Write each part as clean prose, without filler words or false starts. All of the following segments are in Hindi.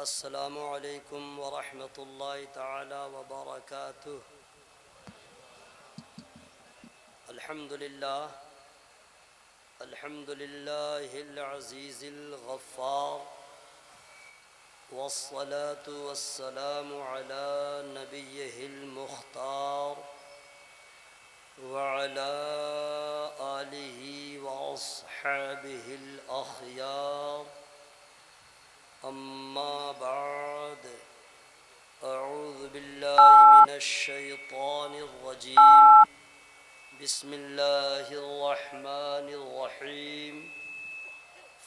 अस्सलामु अलैकुम वरहमतुल्लाहि ताला वबरकातुह। अल्हम्दुलिल्लाह अल्हम्दुलिल्लाहिल अज़ीज़िल गफ़्फ़ार वस्सलातु वस्सलामु अला नबिय्यिहिल मुख्तार व अला आलिहि व अस्हाबिहिल अख़यार। अम्मा बाद, अऊज़ु बिल्लाहि मिनश शैतानिर रजीम। बिस्मिल्लाहिर रहमानिर रहीम।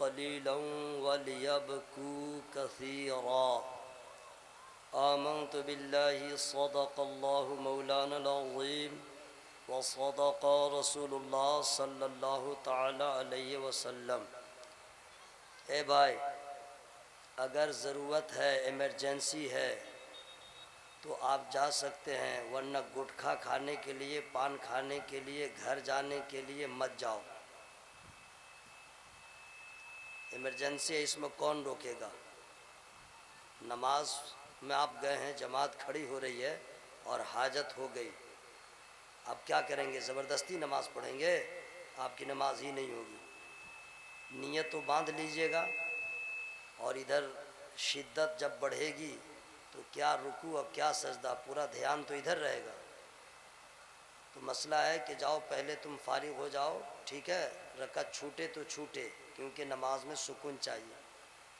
क़लीलन वलियबकू कसीरा। आमनतु बिल्लाहि सदक़ल्लाहु मौलानल अज़ीम व सदक़ रसूलुल्लाह सल्लल्लाहु तआला अलैहि वसल्लम। ए भाई, अगर ज़रूरत है, इमरजेंसी है तो आप जा सकते हैं, वरना गुटखा खाने के लिए, पान खाने के लिए, घर जाने के लिए मत जाओ। इमरजेंसी है, इसमें कौन रोकेगा। नमाज में आप गए हैं, जमात खड़ी हो रही है और हाजत हो गई, आप क्या करेंगे? ज़बरदस्ती नमाज पढ़ेंगे? आपकी नमाज ही नहीं होगी। नियत तो बांध लीजिएगा, और इधर शिद्दत जब बढ़ेगी तो क्या रुकू और क्या सजदा, पूरा ध्यान तो इधर रहेगा। तो मसला है कि जाओ, पहले तुम फारिग हो जाओ, ठीक है, रकअत छूटे तो छूटे, क्योंकि नमाज में सुकून चाहिए।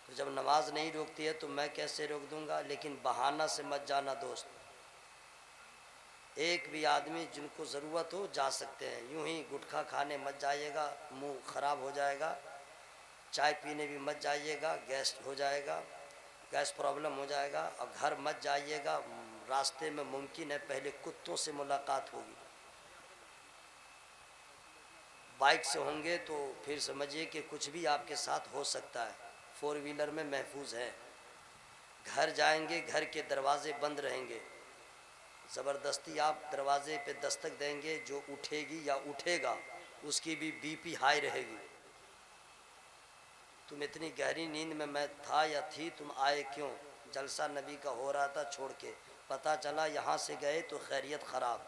तो जब नमाज नहीं रोकती है तो मैं कैसे रोक दूंगा। लेकिन बहाना से मत जाना दोस्त। एक भी आदमी जिनको ज़रूरत हो जा सकते हैं, यूं ही गुटखा खाने मत जाइएगा, मुंह ख़राब हो जाएगा। चाय पीने भी मत जाइएगा, गैस हो जाएगा, गैस प्रॉब्लम हो जाएगा। और घर मत जाइएगा, रास्ते में मुमकिन है पहले कुत्तों से मुलाकात होगी। बाइक से होंगे तो फिर समझिए कि कुछ भी आपके साथ हो सकता है। फोर व्हीलर में महफूज है। घर जाएंगे, घर के दरवाजे बंद रहेंगे। ज़बरदस्ती आप दरवाजे पे दस्तक देंगे, जो उठेगी या उठेगा उसकी भी बीपी हाई रहेगी। तुम इतनी गहरी नींद में मैं था या थी, तुम आए क्यों? जलसा नबी का हो रहा था, छोड़ के पता चला यहाँ से गए तो खैरियत ख़राब।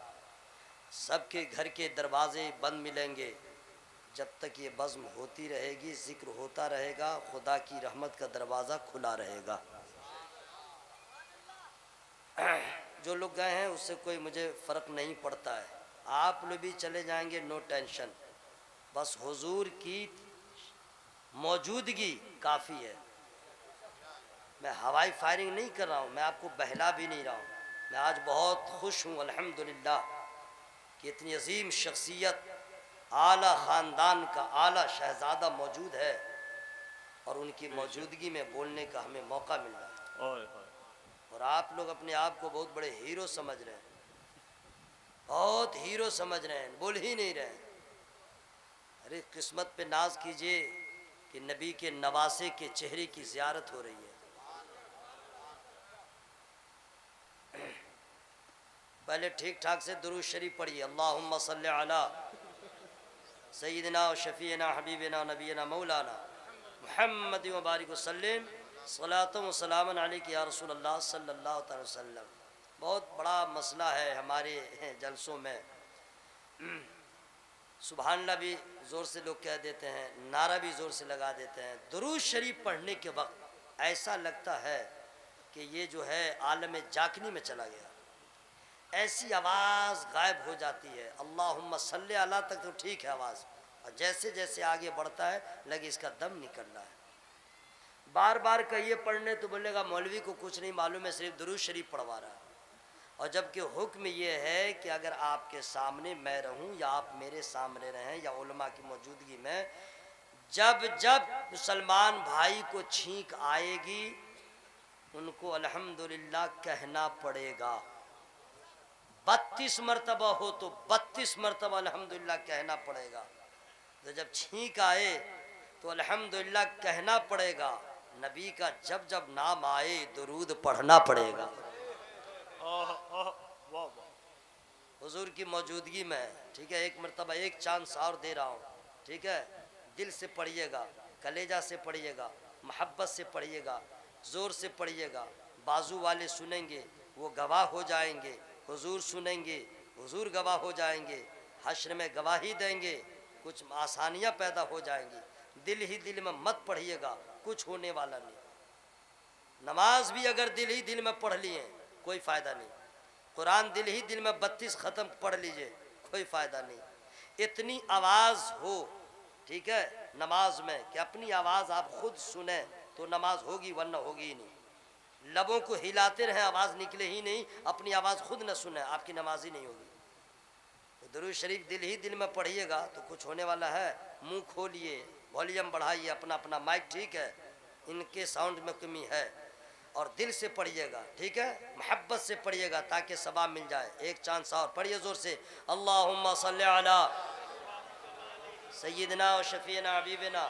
सबके घर के दरवाजे बंद मिलेंगे। जब तक ये बज़्म होती रहेगी, ज़िक्र होता रहेगा, खुदा की रहमत का दरवाज़ा खुला रहेगा। जो लोग गए हैं उससे कोई मुझे फ़र्क नहीं पड़ता है। आप लोग भी चले जाएंगे, नो टेंशन। बस हुजूर की मौजूदगी काफ़ी है। मैं हवाई फायरिंग नहीं कर रहा हूँ, मैं आपको बहला भी नहीं रहा हूँ। मैं आज बहुत खुश हूँ अल्हम्दुलिल्लाह कि इतनी अजीम शख्सियत, आला ख़ानदान का आला शहज़ादा मौजूद है, और उनकी मौजूदगी में बोलने का हमें मौका मिल रहा है। और आप लोग अपने आप को बहुत बड़े हीरो समझ रहे हैं, बहुत हीरो समझ रहे हैं, बोल ही नहीं रहे हैं। अरे किस्मत पे नाज कीजिए कि नबी के नवासे के चेहरे की ज़ियारत हो रही है। पहले ठीक ठाक से दुरूद शरीफ पढ़िए। अल्लाहुम्मा सल्ली अला सय्यिदिना व शफ़ीना हबीबिना नबीना मौलाना मुहम्मद व बारिक वसल्लम सलातुम व सलामन अलैका या रसूल अल्लाह सल्लल्लाहु अलैहि वसल्लम। बहुत बड़ा मसला है हमारे जलसों में। सुबहानल्लाह भी ज़ोर से लोग कह देते हैं, नारा भी ज़ोर से लगा देते हैं। दुरूद शरीफ पढ़ने के वक्त ऐसा लगता है कि ये जो है आलम जाकनी में चला गया। ऐसी आवाज़ गायब हो जाती है। अल्लाहुम्मा सल्ले अला तक तो ठीक है आवाज़, और जैसे जैसे आगे बढ़ता है लगे इसका दम निकल रहा है। बार बार कहिए पढ़ने तो बोलेगा मौलवी को कुछ नहीं मालूम है, सिर्फ दुरूद शरीफ पढ़वा रहा है। और जबकि हुक्म ये है कि अगर आपके सामने मैं रहूं या आप मेरे सामने रहें या उलमा की मौजूदगी में, जब जब मुसलमान भाई को छींक आएगी उनको अल्हम्दुलिल्लाह कहना पड़ेगा। 32 मरतबा हो तो 32 मरतबा अल्हम्दुलिल्लाह कहना पड़ेगा। तो जब छींक आए तो अल्हम्दुलिल्लाह कहना पड़ेगा। नबी का जब जब नाम आए दुरूद पढ़ना पड़ेगा। हुजूर की मौजूदगी में, ठीक है, एक मरतबा एक चांस और दे रहा हूँ, ठीक है, दिल से पढ़िएगा, कलेजा से पढ़िएगा। मोहब्बत से पढ़िएगा, ज़ोर से पढ़िएगा। बाजू वाले सुनेंगे, वो गवाह हो जाएंगे। हुजूर सुनेंगे, हुजूर गवाह हो जाएंगे। हश्र में गवाही देंगे, कुछ आसानियाँ पैदा हो जाएंगी। दिल ही दिल में मत पढ़िएगा, कुछ होने वाला नहीं। नमाज भी अगर दिल ही दिल में पढ़ लिए कोई फ़ायदा नहीं। कुरान दिल ही दिल में 32 ख़त्म पढ़ लीजिए, कोई फ़ायदा नहीं। इतनी आवाज़ हो, ठीक है, नमाज में कि अपनी आवाज़ आप खुद सुने तो नमाज होगी, वरना होगी ही नहीं। लबों को हिलाते रहें, आवाज़ निकले ही नहीं, अपनी आवाज़ खुद न सुने, आपकी नमाज ही नहीं होगी। तो दुरूद शरीफ दिल ही दिल में पढ़िएगा तो कुछ होने वाला है। मुंह खोलिए, वॉल्यूम बढ़ाइए, अपना अपना माइक ठीक है, इनके साउंड में कमी है, और दिल से पढ़िएगा, ठीक है, मोहब्बत से पढ़िएगा ताकि सवाब मिल जाए। एक चांस और पढ़िए ज़ोर से, अल्लाहुम्मा सल्ली अला सय्यिदना व शफ़ीना हबीबना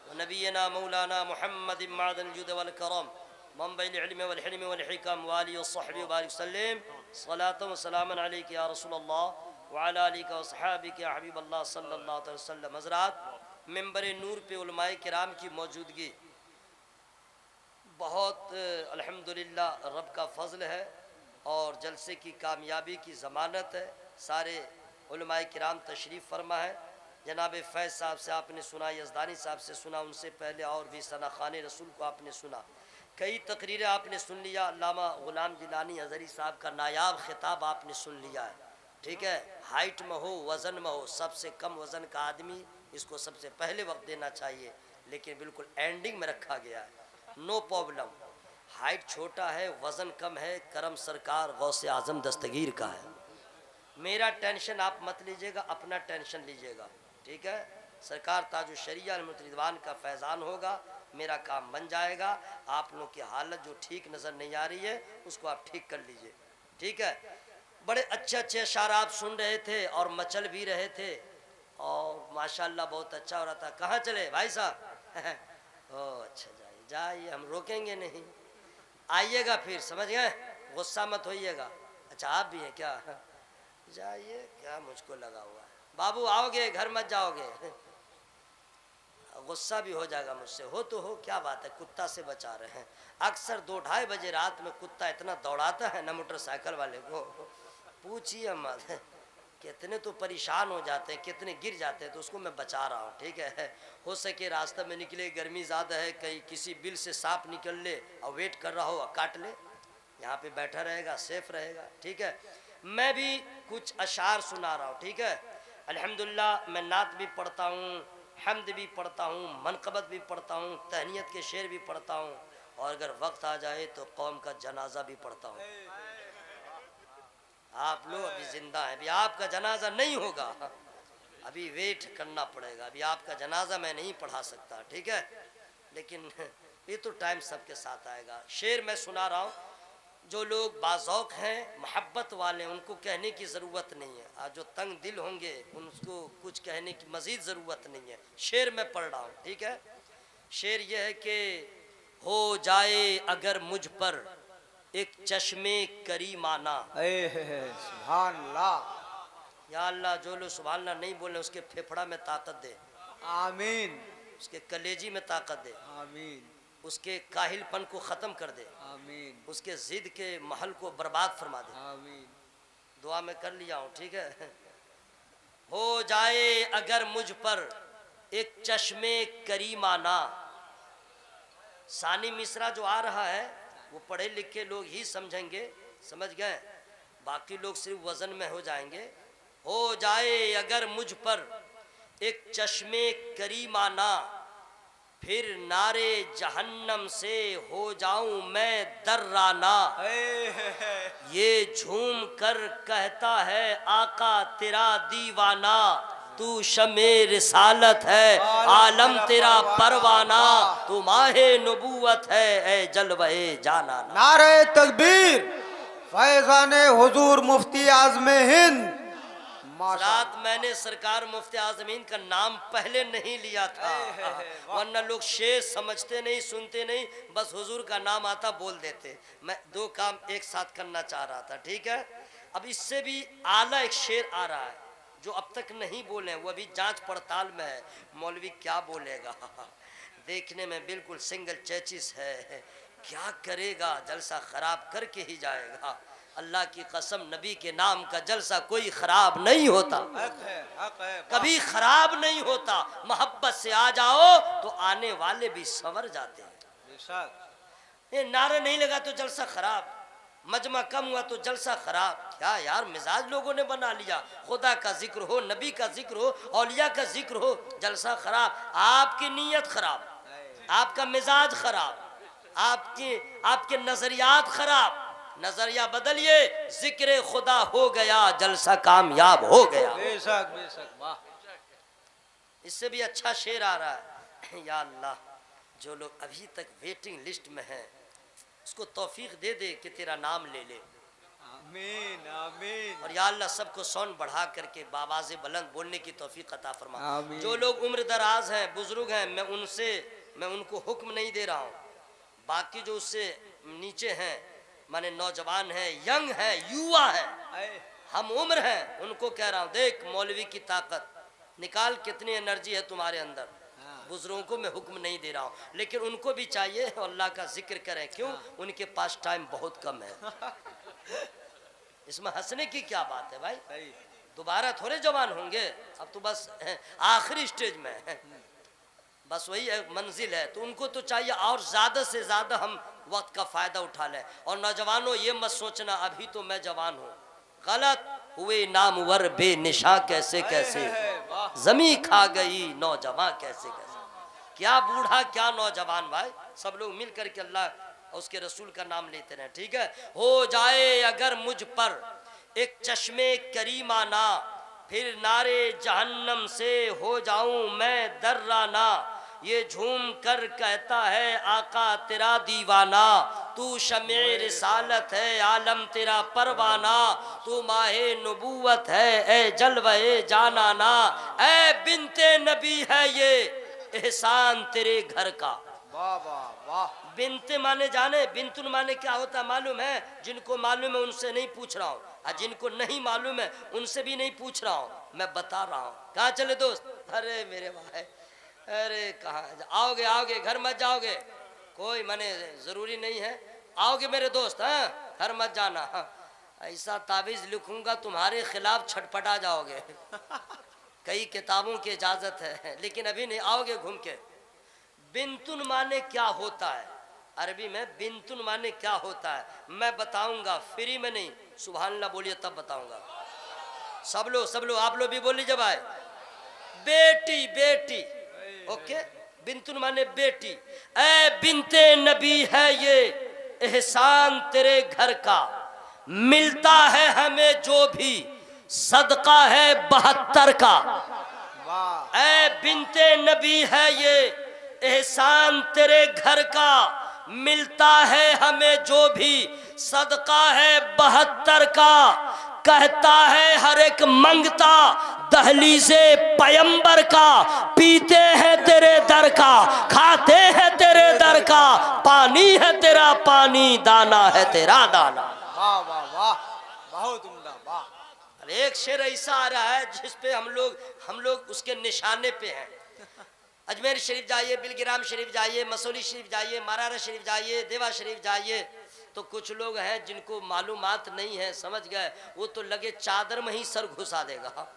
व नबीना मौलाना मुहम्मद मअदन जुद वल करम मंबइल इल्म वल हिल्म वल हिकम व आलिहि व सहबिहि व बारिक सल्लिम सलातन व सलामन अलैका या रसूलल्लाह व अला आलिका व सहाबिका या हबीबल्लाह सल्लल्लाहु अलैहि वसल्लम। हज़रात, मिंबर नूर पे उलमाए किराम की मौजूदगी बहुत अल्हम्दुलिल्लाह रब का फ़ज़ल है और जलसे की कामयाबी की ज़मानत है। सारे उलमाए किराम तशरीफ़ फरमा है। जनाब फैज़ साहब से आपने सुना, यज़दानी साहब से सुना, उनसे पहले और भी सना खान रसूल को आपने सुना, कई तकरीरें आपने सुन लिया। अल्लामा ग़ुलाम जिलानी अज़हरी साहब का नायाब ख़िताब आपने सुन लिया है, ठीक है। हाइट में हो, वज़न में हो, सबसे कम वज़न का आदमी, इसको सबसे पहले वक्त देना चाहिए, लेकिन बिल्कुल एंडिंग में रखा गया है। नो प्रॉब्लम, हाइट छोटा है, वज़न कम है, करम सरकार गौसे आज़म दस्तगीर का है। मेरा टेंशन आप मत लीजिएगा, अपना टेंशन लीजिएगा, ठीक है। सरकार ताजु शरिया रिदवान का फैज़ान होगा, मेरा काम बन जाएगा। आप लोग की हालत जो ठीक नज़र नहीं आ रही है उसको आप ठीक कर लीजिए, ठीक है। बड़े अच्छे अच्छे अशार आप सुन रहे थे और मचल भी रहे थे, और माशाल्लाह बहुत अच्छा हो रहा था। कहाँ चले भाई साहब? ओह अच्छा, जाइए जाइए, हम रोकेंगे नहीं, आइएगा फिर, समझ गए, गुस्सा मत होइएगा। अच्छा आप भी हैं क्या? जाइए, क्या मुझको लगा हुआ है। बाबू आओगे, घर मत जाओगे, गुस्सा भी हो जाएगा मुझसे। हो तो हो, क्या बात है, कुत्ता से बचा रहे हैं। अक्सर 2-2:30 बजे रात में कुत्ता इतना दौड़ाता है ना मोटरसाइकिल वाले को, पूछिए मत, कितने तो परेशान हो जाते हैं, कितने गिर जाते हैं। तो उसको मैं बचा रहा हूँ, ठीक है। हो सके रास्ते में निकले, गर्मी ज़्यादा है, कहीं किसी बिल से सांप निकल ले और वेट कर रहा हो, काट ले, यहाँ पे बैठा रहेगा, सेफ रहेगा, ठीक है। मैं भी कुछ अशार सुना रहा हूँ, ठीक है। अल्हम्दुलिल्लाह मैं नात भी पढ़ता हूँ, हम्द भी पढ़ता हूँ, मनक़बत भी पढ़ता हूँ, तहनीयत के शेर भी पढ़ता हूँ, और अगर वक्त आ जाए तो कौम का जनाजा भी पढ़ता हूँ। आप लोग अभी ज़िंदा हैं, अभी आपका जनाजा नहीं होगा, अभी वेट करना पड़ेगा, अभी आपका जनाजा मैं नहीं पढ़ा सकता, ठीक है। लेकिन ये तो टाइम सबके साथ आएगा। शेर मैं सुना रहा हूँ, जो लोग बाज़ौक़ हैं, मोहब्बत वाले, उनको कहने की ज़रूरत नहीं है, और जो तंग दिल होंगे उनको कुछ कहने की मज़ीद ज़रूरत नहीं है। शेर मैं पढ़ रहा हूँ, ठीक है। शेर यह है कि हो जाए अगर मुझ पर एक चश्मे करीमाना, सुभान अल्लाह, या अल्लाह, जो लोग सुभान अल्लाह नहीं बोले उसके फेफड़ा में ताकत दे, आमीन, उसके कलेजी में ताकत दे, आमीन, उसके काहिलपन को ख़त्म कर दे, आमीन, उसके ज़िद के महल को बर्बाद फरमा दे। आमीन। दुआ में कर लिया हूँ, ठीक है। हो जाए अगर मुझ पर एक चश्मे करीमाना। सानी मिसरा जो आ रहा है वो पढ़े लिखे लोग ही समझेंगे, समझ गए, बाकी लोग सिर्फ वज़न में हो जाएंगे। हो जाए अगर मुझ पर एक चश्मे करीमाना, फिर नारे जहन्नम से हो जाऊं मैं दर्राना। ये झूम कर कहता है आका तेरा दीवाना, तू शमे रिसालत है आलम तेरा परवाना, तू माहे नबूवत है ए जलवे जाना। नारे तकबीर, फैज़ाने हुजूर मुफ्ती आज़मे हिंद। रात मैंने सरकार मुफ्ती आज़मीन का नाम पहले नहीं लिया था, वरना लोग शेर समझते नहीं, सुनते नहीं, बस हुजूर का नाम आता बोल देते। मैं दो काम एक साथ करना चाह रहा था, ठीक है। अब इससे भी आला एक शेर आ रहा है जो अब तक नहीं बोले, वो अभी जांच पड़ताल में है, मौलवी क्या बोलेगा। देखने में बिल्कुल सिंगल चेचिस है, क्या करेगा, जलसा खराब करके ही जाएगा। अल्लाह की कसम, नबी के नाम का जलसा कोई खराब नहीं होता, हक है, कभी खराब नहीं होता। मोहब्बत से आ जाओ तो आने वाले भी संवर जाते हैं। बेशक। ये नारा नहीं लगा तो जलसा खराब, मजमा कम हुआ तो जलसा खराब। क्या यार मिजाज लोगों ने बना लिया, खुदा का जिक्र हो, नबी का जिक्र हो, औलिया का जिक्र हो, जलसा खराब। आपकी नीयत खराब, आपका मिजाज खराब, आपके नजरियात खराब। नजरिया बदलिए, जिक्र खुदा हो गया, जलसा कामयाब हो गया। बेशक बेशक, वाह। इससे भी अच्छा शेर आ रहा है, या अल्लाह जो लोग अभी तक वेटिंग लिस्ट में हैं उसको तौफीक दे दे कि तेरा नाम ले ले। आमीन आमीन। और या अल्लाह सबको साउंड बढ़ा करके बाबाज़े बुलंद बोलने की तौफीक अता फरमा। आमीन। जो लोग उम्र दराज हैं, बुजुर्ग हैं, मैं उनको हुक्म नहीं दे रहा हूँ। बाकी जो उससे नीचे हैं, माने नौजवान हैं, यंग हैं, युवा हैं, हम उम्र हैं, उनको कह रहा हूँ, देख मौलवी की ताकत निकाल, कितनी एनर्जी है तुम्हारे अंदर। बुजुर्गों को मैं हुक्म नहीं दे रहा हूँ, लेकिन उनको भी चाहिए अल्लाह का जिक्र करें। क्यों? उनके पास टाइम बहुत कम है। इसमें हंसने की क्या बात है भाई, दोबारा थोड़े जवान होंगे, अब तो बस आखिरी स्टेज में है, बस वही एक मंजिल है। तो उनको तो चाहिए और ज़्यादा से ज़्यादा हम वक्त का फ़ायदा उठा लें। और नौजवानों ये मत सोचना अभी तो मैं जवान हूँ, गलत। हुए नामवर बेनिशा कैसे कैसे, जमी खा गई नौजवान कैसे कैसे। क्या बूढ़ा क्या नौजवान भाई, सब लोग मिल करके अल्लाह और उसके रसूल का नाम लेते रहे, ठीक है। हो जाए अगर मुझ पर एक चश्मे करीमाना, फिर नारे जहन्नम से हो जाऊं मैं दर्राना। ये झूम कर कहता है आका तेरा दीवाना, तू शमे रिसालत है आलम तेरा परवाना, तू माहे नबूवत है ए जलवे जानाना। ए बिनते नबी है ये एहसान तेरे घर का। वाह वाह वाह। बिनते माने जाने, बिनतुन माने क्या होता मालूम है? जिनको मालूम है उनसे नहीं पूछ रहा हूँ, और जिनको नहीं मालूम है उनसे भी नहीं पूछ रहा हूँ, मैं बता रहा हूँ। कहाँ चले दोस्त? अरे मेरे भाई, अरे कहाँ आओगे? आओगे, घर मत जाओगे, कोई माने ज़रूरी नहीं है, आओगे मेरे दोस्त, हाँ घर मत जाना। हाँ। ऐसा तावीज़ लिखूंगा तुम्हारे खिलाफ छटपटा जाओगे। कई किताबों की इजाज़त है, लेकिन अभी नहीं, आओगे घूम के। बिनतुन माने क्या होता है अरबी में, बिनतुन माने क्या होता है मैं बताऊंगा, फ्री में नहीं, सुभान अल्लाह बोलिए तब बताऊंगा। सब लोग आप लोग भी बोली जब आए। बेटी बेटी, ओके, बिनतुन माने बेटी। ए बिनते नबी है ये एहसान तेरे घर का, मिलता है हमें जो भी सदका है 72 का। वाह। ए बिनते नबी है ये एहसान तेरे घर का, मिलता है हमें जो भी सदका है 72 का। कहता है हर एक मंगता दहलीज़े पयंबर का, पीते हैं तेरे दर का, खाते हैं तेरे दर का, पानी है तेरा पानी, दाना है तेरा दाना। वाह वाह वाह, बहुत उम्दा, वाह। अरे एक शेर ऐसा आ रहा है जिस पे हम लोग उसके निशाने पे हैं। अजमेर शरीफ जाइए, बिलगिराम शरीफ जाइए, मसूली शरीफ जाइए, मारारा शरीफ जाइए, देवा शरीफ जाइए, तो कुछ लोग हैं जिनको मालूमात नहीं है, समझ गए, वो तो लगे चादर में ही सर घुसा देगा।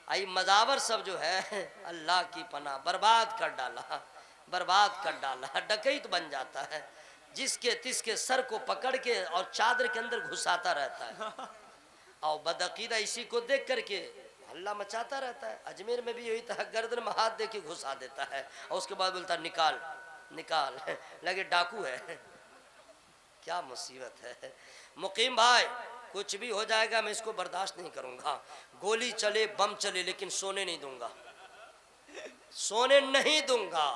आई मजावर सब जो है अल्लाह की पनाह, बर्बाद कर डाला, बर्बाद कर डाला, डकैत बन जाता है, जिसके तिसके सर को पकड़ के और चादर के अंदर घुसाता रहता है। और बदअकीदा इसी को देख करके हल्ला मचाता रहता है। अजमेर में भी यही था, गर्दन में हाथ दे के घुसा देता है और उसके बाद बोलता निकाल निकाल, लगे डाकू है। क्या मुसीबत है। मुकीम भाई, कुछ भी हो जाएगा मैं इसको बर्दाश्त नहीं करूंगा, गोली चले बम चले, लेकिन सोने नहीं दूंगा, सोने नहीं दूंगा।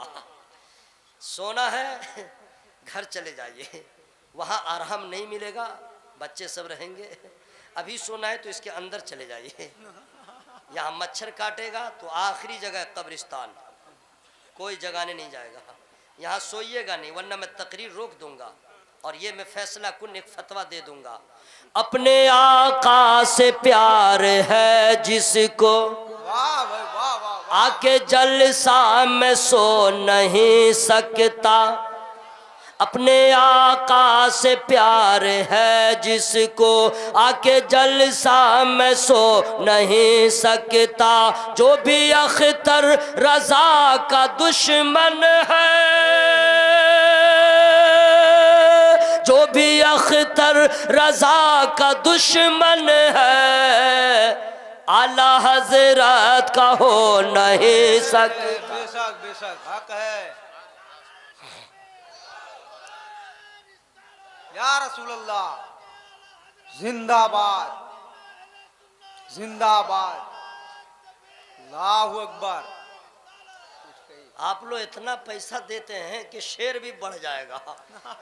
सोना है घर चले जाइए, वहाँ आराम नहीं मिलेगा, बच्चे सब रहेंगे। अभी सोना है तो इसके अंदर चले जाइए, यहाँ मच्छर काटेगा तो आखिरी जगह कब्रिस्तान, कोई जगाने नहीं जाएगा, यहाँ सोइएगा नहीं, वरना मैं तकरीर रोक दूंगा और ये मैं फैसला कुन एक फतवा दे दूंगा। अपने आका से प्यार है जिसको, वाह भाई वाह वाह आके जलसा में सो नहीं सकता, अपने आका से प्यार है जिसको, आके जलसा में सो नहीं सकता। जो भी अख्तर रजा का दुश्मन है, जो भी अख्तर रजा का दुश्मन है, आला हजरत का हो नहीं सकता। बेशक बेशक हक है। या रसूल अल्लाह जिंदाबाद जिंदाबाद, अल्लाहु अकबर। आप लोग इतना पैसा देते हैं कि शेर भी बढ़ जाएगा,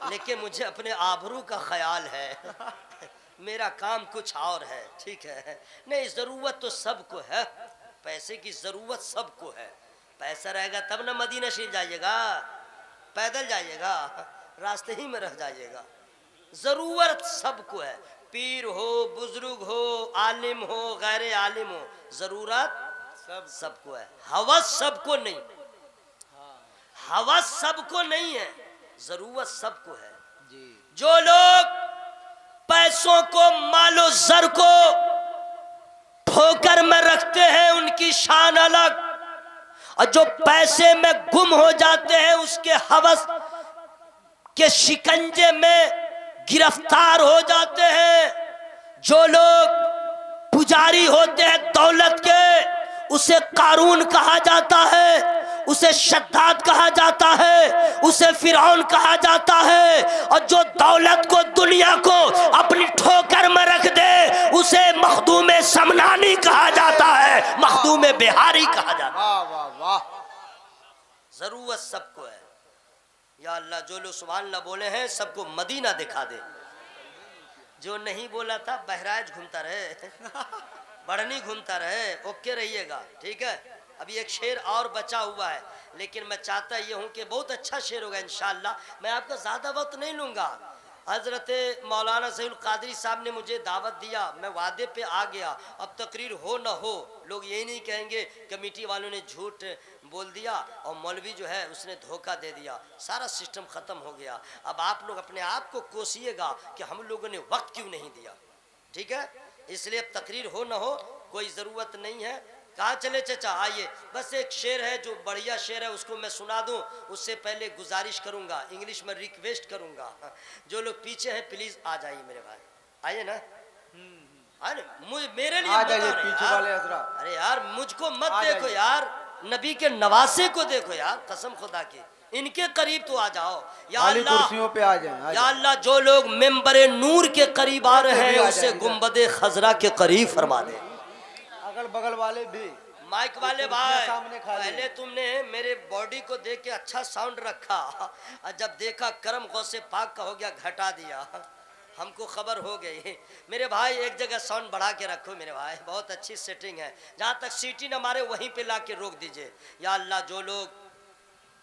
लेकिन मुझे अपने आबरू का ख्याल है, मेरा काम कुछ और है, ठीक है। नहीं, ज़रूरत तो सबको है, पैसे की ज़रूरत सबको है। पैसा रहेगा तब ना मदीना शरीफ जाइएगा, पैदल जाइएगा, रास्ते ही में रह जाइएगा। ज़रूरत सबको है, पीर हो, बुजुर्ग हो, आलिम हो, गैर आलिम हो, ज़रूरत सबको है। हवस सबको नहीं, हवस सबको नहीं है, ज़रूरत सबको है जी। जो लोग पैसों को, मालो जर को ठोकर में रखते हैं उनकी शान अलग, और जो पैसे में गुम हो जाते हैं उसके हवस के शिकंजे में गिरफ्तार हो जाते हैं। जो लोग पुजारी होते हैं दौलत के, उसे कारून कहा जाता है, उसे शद्दाद कहा जाता है, उसे फिरौन कहा जाता है। और जो दौलत को, दुनिया को अपनी ठोकर में रख दे, उसे मखदूम समनानी कहा जाता है, मखदूम बिहारी कहा जाता है। वाह वाह वाह। जरूरत सबको है। या अल्लाह, जो लोग सुभान अल्लाह बोले हैं सबको मदीना दिखा दे। जो नहीं बोला था बहराइच घूमता रहे, बढ़नी घूमता रहे, ओके रहिएगा, ठीक है। अभी एक शेर और बचा हुआ है, लेकिन मैं चाहता ये हूँ कि बहुत अच्छा शेर होगा इंशाअल्लाह। मैं आपका ज़्यादा वक्त नहीं लूँगा। हज़रत मौलाना सईद कादरी साहब ने मुझे दावत दिया, मैं वादे पे आ गया। अब तकरीर हो न हो, लोग यही नहीं कहेंगे कमेटी वालों ने झूठ बोल दिया और मौलवी जो है उसने धोखा दे दिया, सारा सिस्टम ख़त्म हो गया। अब आप लोग अपने आप को कोसिएगा कि हम लोगों ने वक्त क्यों नहीं दिया, ठीक है। इसलिए अब तकरीर हो न हो कोई ज़रूरत नहीं है। कहाँ चले चचा, आइए। बस एक शेर है जो बढ़िया शेर है, उसको मैं सुना दूं। उससे पहले गुजारिश करूंगा, इंग्लिश में रिक्वेस्ट करूंगा, जो लोग पीछे हैं प्लीज आ जाइए मेरे भाई, आइए ना। मेरे लिए आ जाइए पीछे वाले हजरात। अरे यार मुझको मत देखो यार, नबी के नवासे को देखो यार, कसम खुदा की, इनके करीब तो आ जाओ। या अल्लाह, कुर्सियों पे आ जाए। या अल्लाह, जो लोग मेंबरे नूर के करीब आ रहे हैं उसे गुंबदे खजरा के करीब फरमा दे। अगल बगल वाले भी, माइक वाले भाई, सामने पहले तुमने मेरे बॉडी को देख के अच्छा साउंड रखा, और जब देखा करम गौसे पाक का हो गया घटा दिया, हमको खबर हो गई। मेरे भाई एक जगह साउंड बढ़ा के रखो मेरे भाई, बहुत अच्छी सेटिंग है, जहाँ तक सीटी न मारे वहीं पे ला के रोक दीजिए। या अल्लाह, जो लोग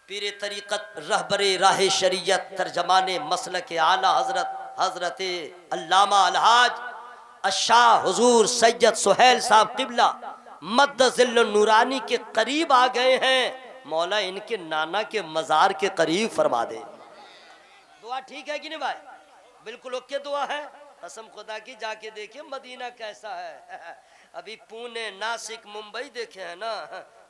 पीरे तरीक़त, रहबरे राह शरीयत, तर्जमाने मसलक आला हजरत अल्लामा अलहाज अशाह हुजूर सैयद सुहेल साहब किबला मद्दज़िल नूरानी के करीब आ गए हैं, मौला इनके नाना के मज़ार के करीब फरमा दे। दुआ ठीक है कि नहीं भाई? बिल्कुल ओके दुआ है। कसम खुदा की जाके देखिए मदीना कैसा है। अभी पुणे, नासिक, मुंबई देखे हैं ना,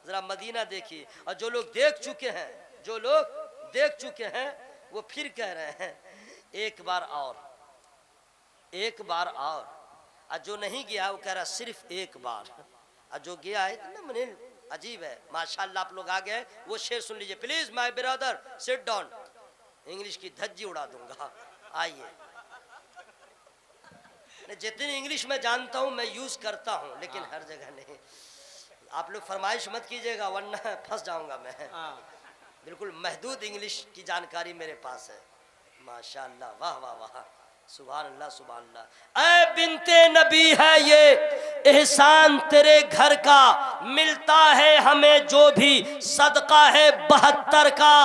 जरा मदीना देखिए। और जो लोग देख चुके हैं, जो लोग देख चुके हैं वो फिर कह रहे हैं एक बार और, एक बार और जो नहीं गया वो कह रहा सिर्फ एक बार, और जो गया है ना मने अजीब है। माशाल्लाह आप लोग आ गए, वो शेर सुन लीजिए please my brother, sit down. English की धज्जी उड़ा दूंगा, आइए। जितनी इंग्लिश में जानता हूँ मैं यूज करता हूँ, लेकिन हर जगह नहीं। आप लोग फरमाइश मत कीजिएगा वरना फंस जाऊंगा मैं। बिल्कुल महदूद इंग्लिश की जानकारी मेरे पास है। माशाल्लाह, वाह वाह वाह, सुभान अल्लाह सुभान अल्लाह। ऐ बिनते नबी है ये एहसान तेरे घर का, मिलता है हमें जो भी सदका है 72 का।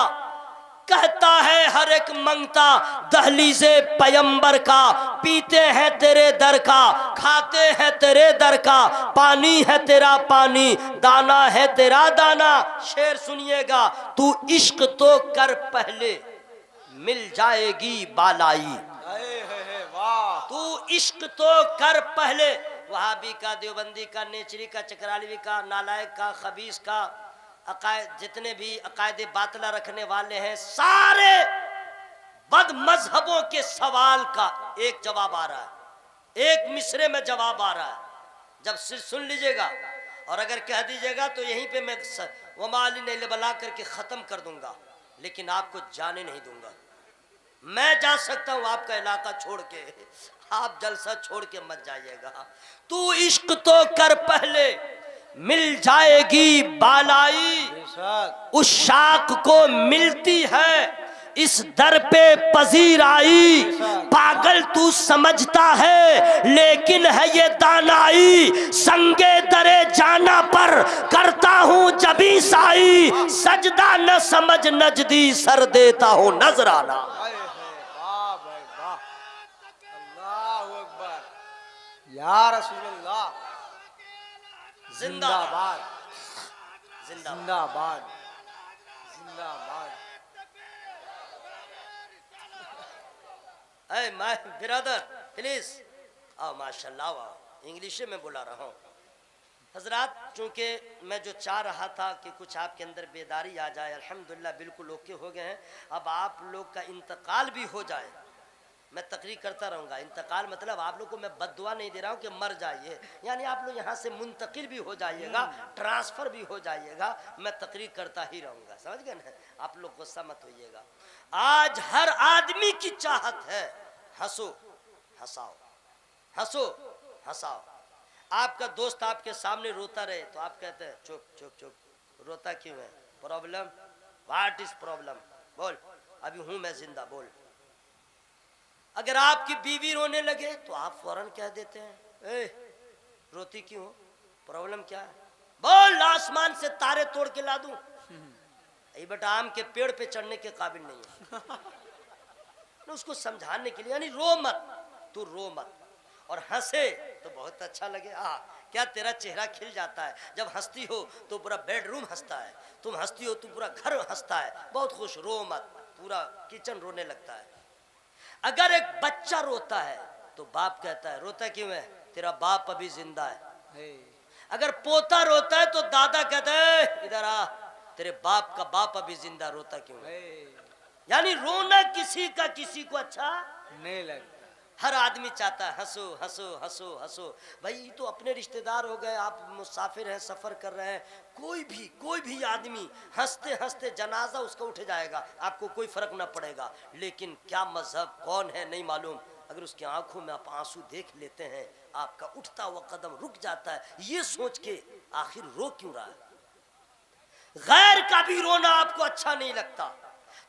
कहता है हर एक मंगता दहलीज़े पैगंबर का, पीते हैं तेरे दर का, खाते हैं तेरे दर का, पानी है तेरा पानी, दाना है तेरा दाना। शेर सुनिएगा, तू इश्क तो कर पहले मिल जाएगी बालाई। वाह, तू इश्क तो कर पहले। वहाबी का, देवबंदी का, नेचरी का, चकरालवी का, नालायक का, खबीस का, अकायद जितने भी अकायदे बातला रखने वाले हैं, सारे बद मजहबों के सवाल का एक जवाब आ रहा है, एक मिसरे में जवाब आ रहा है। जब सिर सुन लीजिएगा और अगर कह दीजिएगा तो यहीं पे मैं वमाली ने बला करके ख़त्म कर दूंगा, लेकिन आपको जाने नहीं दूंगा। मैं जा सकता हूं आपका इलाका छोड़ के, आप जलसा छोड़ के मत जाइएगा। तू इश्क तो कर पहले मिल जाएगी बालाई, उस शाख को मिलती है इस दर पे पजीर आई। पागल तू समझता है लेकिन है ये दानाई, संगे दरे जाना पर करता हूँ जबी साई, सजदा न समझ नजदी सर देता हूँ नजराना। वाह भाई वाह, अल्लाहु अकबर, या रसूलुल्लाह, जिंदाबाद जिंदाबाद जिंदाबाद। ऐ माय ब्रदर प्लीज आओ, माशाल्लाह आओ, इंग्लिश में बोला रहा हूँ। हजरात, चूँकि मैं जो चाह रहा था कि कुछ आपके अंदर बेदारी आ जाए, अल्हम्दुलिल्लाह बिल्कुल ओके हो गए हैं। अब आप लोग का इंतकाल भी हो जाए, मैं तकरीर करता रहूँगा। इंतकाल मतलब आप लोग को मैं बद्दुआ नहीं दे रहा हूँ कि मर जाइए, यानी आप लोग यहाँ से मुंतकिल भी हो जाइएगा, ट्रांसफ़र भी हो जाइएगा, मैं तकरीर करता ही रहूँगा, समझ गए ना? आप लोग गुस्सा मत होइएगा। आज हर आदमी की चाहत है हंसो हंसाओ, हंसो हंसाओ। आपका दोस्त आपके सामने रोता रहे तो आप कहते हैं चुप चुप चुप, रोता क्यों है? Problem, what is problem? बोल, अभी हूं मैं जिंदा, बोल। अगर आपकी बीवी रोने लगे तो आप फौरन कह देते हैं ए, रोती क्यों? प्रॉब्लम क्या है? बोल, आसमान से तारे तोड़ के ला दूं? ये बेटा आम के पेड़ पे चढ़ने के काबिल नहीं है। ना उसको समझाने के लिए, यानी रो मत, तू रो मत, और हंसे तो बहुत अच्छा लगे। क्या तेरा चेहरा खिल जाता है जब हंसती हो, तो पूरा बेडरूम हंसता है, तुम हंसती हो तो पूरा घर हंसता है, बहुत खुश। रो मत, पूरा किचन रोने लगता है। अगर एक बच्चा रोता है तो बाप कहता है रोता क्यों है? तेरा बाप अभी जिंदा है। अगर पोता रोता है तो दादा कहता है इधर आ, तेरे बाप का बाप अभी जिंदा, रोता क्यों है? यानी रोना किसी का किसी को अच्छा नहीं लगता। हर आदमी चाहता है हंसो हंसो हंसो हंसो। भाई तो अपने रिश्तेदार हो गए, आप मुसाफिर हैं, सफ़र कर रहे हैं, कोई भी आदमी हंसते हंसते जनाजा उसका उठ जाएगा, आपको कोई फर्क ना पड़ेगा। लेकिन क्या मजहब कौन है नहीं मालूम, अगर उसकी आंखों में आप आंसू देख लेते हैं, आपका उठता हुआ कदम रुक जाता है, ये सोच के आखिर रो क्यों रहा है? गैर का भी रोना आपको अच्छा नहीं लगता,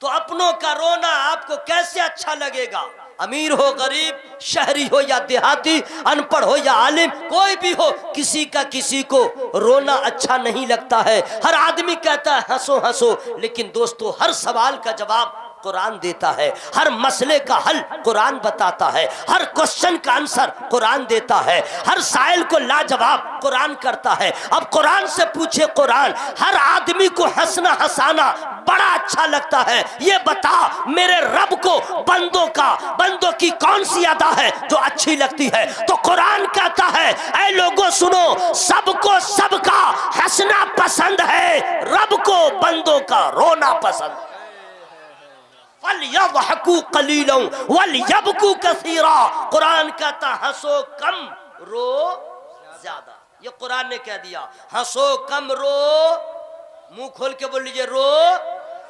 तो अपनों का रोना आपको कैसे अच्छा लगेगा? अमीर हो गरीब, शहरी हो या देहाती, अनपढ़ हो या आलिम, कोई भी हो, किसी का किसी को रोना अच्छा नहीं लगता है। हर आदमी कहता है हंसो हंसो, लेकिन दोस्तों हर सवाल का जवाब कुरान देता है, हर मसले का हल कुरान बताता है, हर क्वेश्चन का आंसर कुरान देता है, हर साइल को लाजवाब कुरान करता है। अब कुरान से पूछे कुरान, हर आदमी को हंसना हंसाना बड़ा अच्छा लगता है, ये बता मेरे रब को बंदों की कौन सी अदा है जो अच्छी लगती है? तो कुरान कहता है ऐ लोगों सुनो, सबको सबका हंसना पसंद है, रब को बंदों का रोना पसंद है। वलयज़हकू कलीलन वलयबकू कसीरा, कुरान कहता हंसो कम रो ज्यादा। ये कुरान ने कह दिया, हंसो कम रो, मुंह खोल के बोल लीजिए रो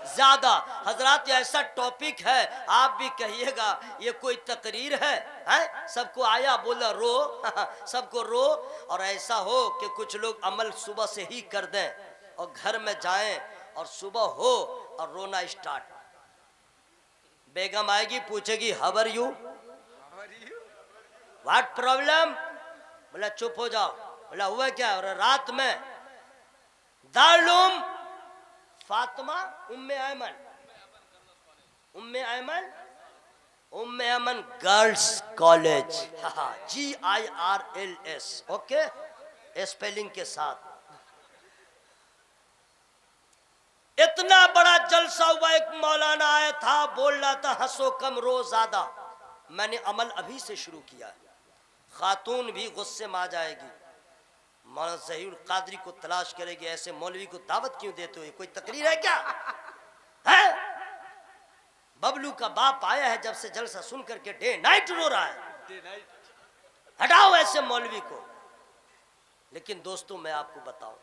ज्यादा। हजरात ऐसा टॉपिक है, आप भी कहिएगा ये कोई तकरीर है? सबको आया बोला रो, सबको रो। और ऐसा हो कि कुछ लोग अमल सुबह से ही कर दें और घर में जाएं और सुबह हो और रोना स्टार्ट। बेगम आएगी, पूछेगी how are you, what problem? बोला चुप हो जाओ। बोला हुआ क्या? और रात में Darul Fatima Umme Aiman Umme Aiman, Umme Aiman girls college, GIRLS, okay, spelling के साथ। इतना बड़ा जलसा हुआ, एक मौलाना आया था, बोल रहा था हंसो कम रो ज्यादा। मैंने अमल अभी से शुरू किया है। खातून भी गुस्से में आ जाएगी, मौलाना ज़हीरुल कादरी को तलाश करेगी, ऐसे मौलवी को दावत क्यों देते हो, कोई तकरीर है क्या है? बबलू का बाप आया है, जब से जलसा सुन करके डे नाइट रो रहा है। हटाओ ऐसे मौलवी को। लेकिन दोस्तों मैं आपको बताऊं,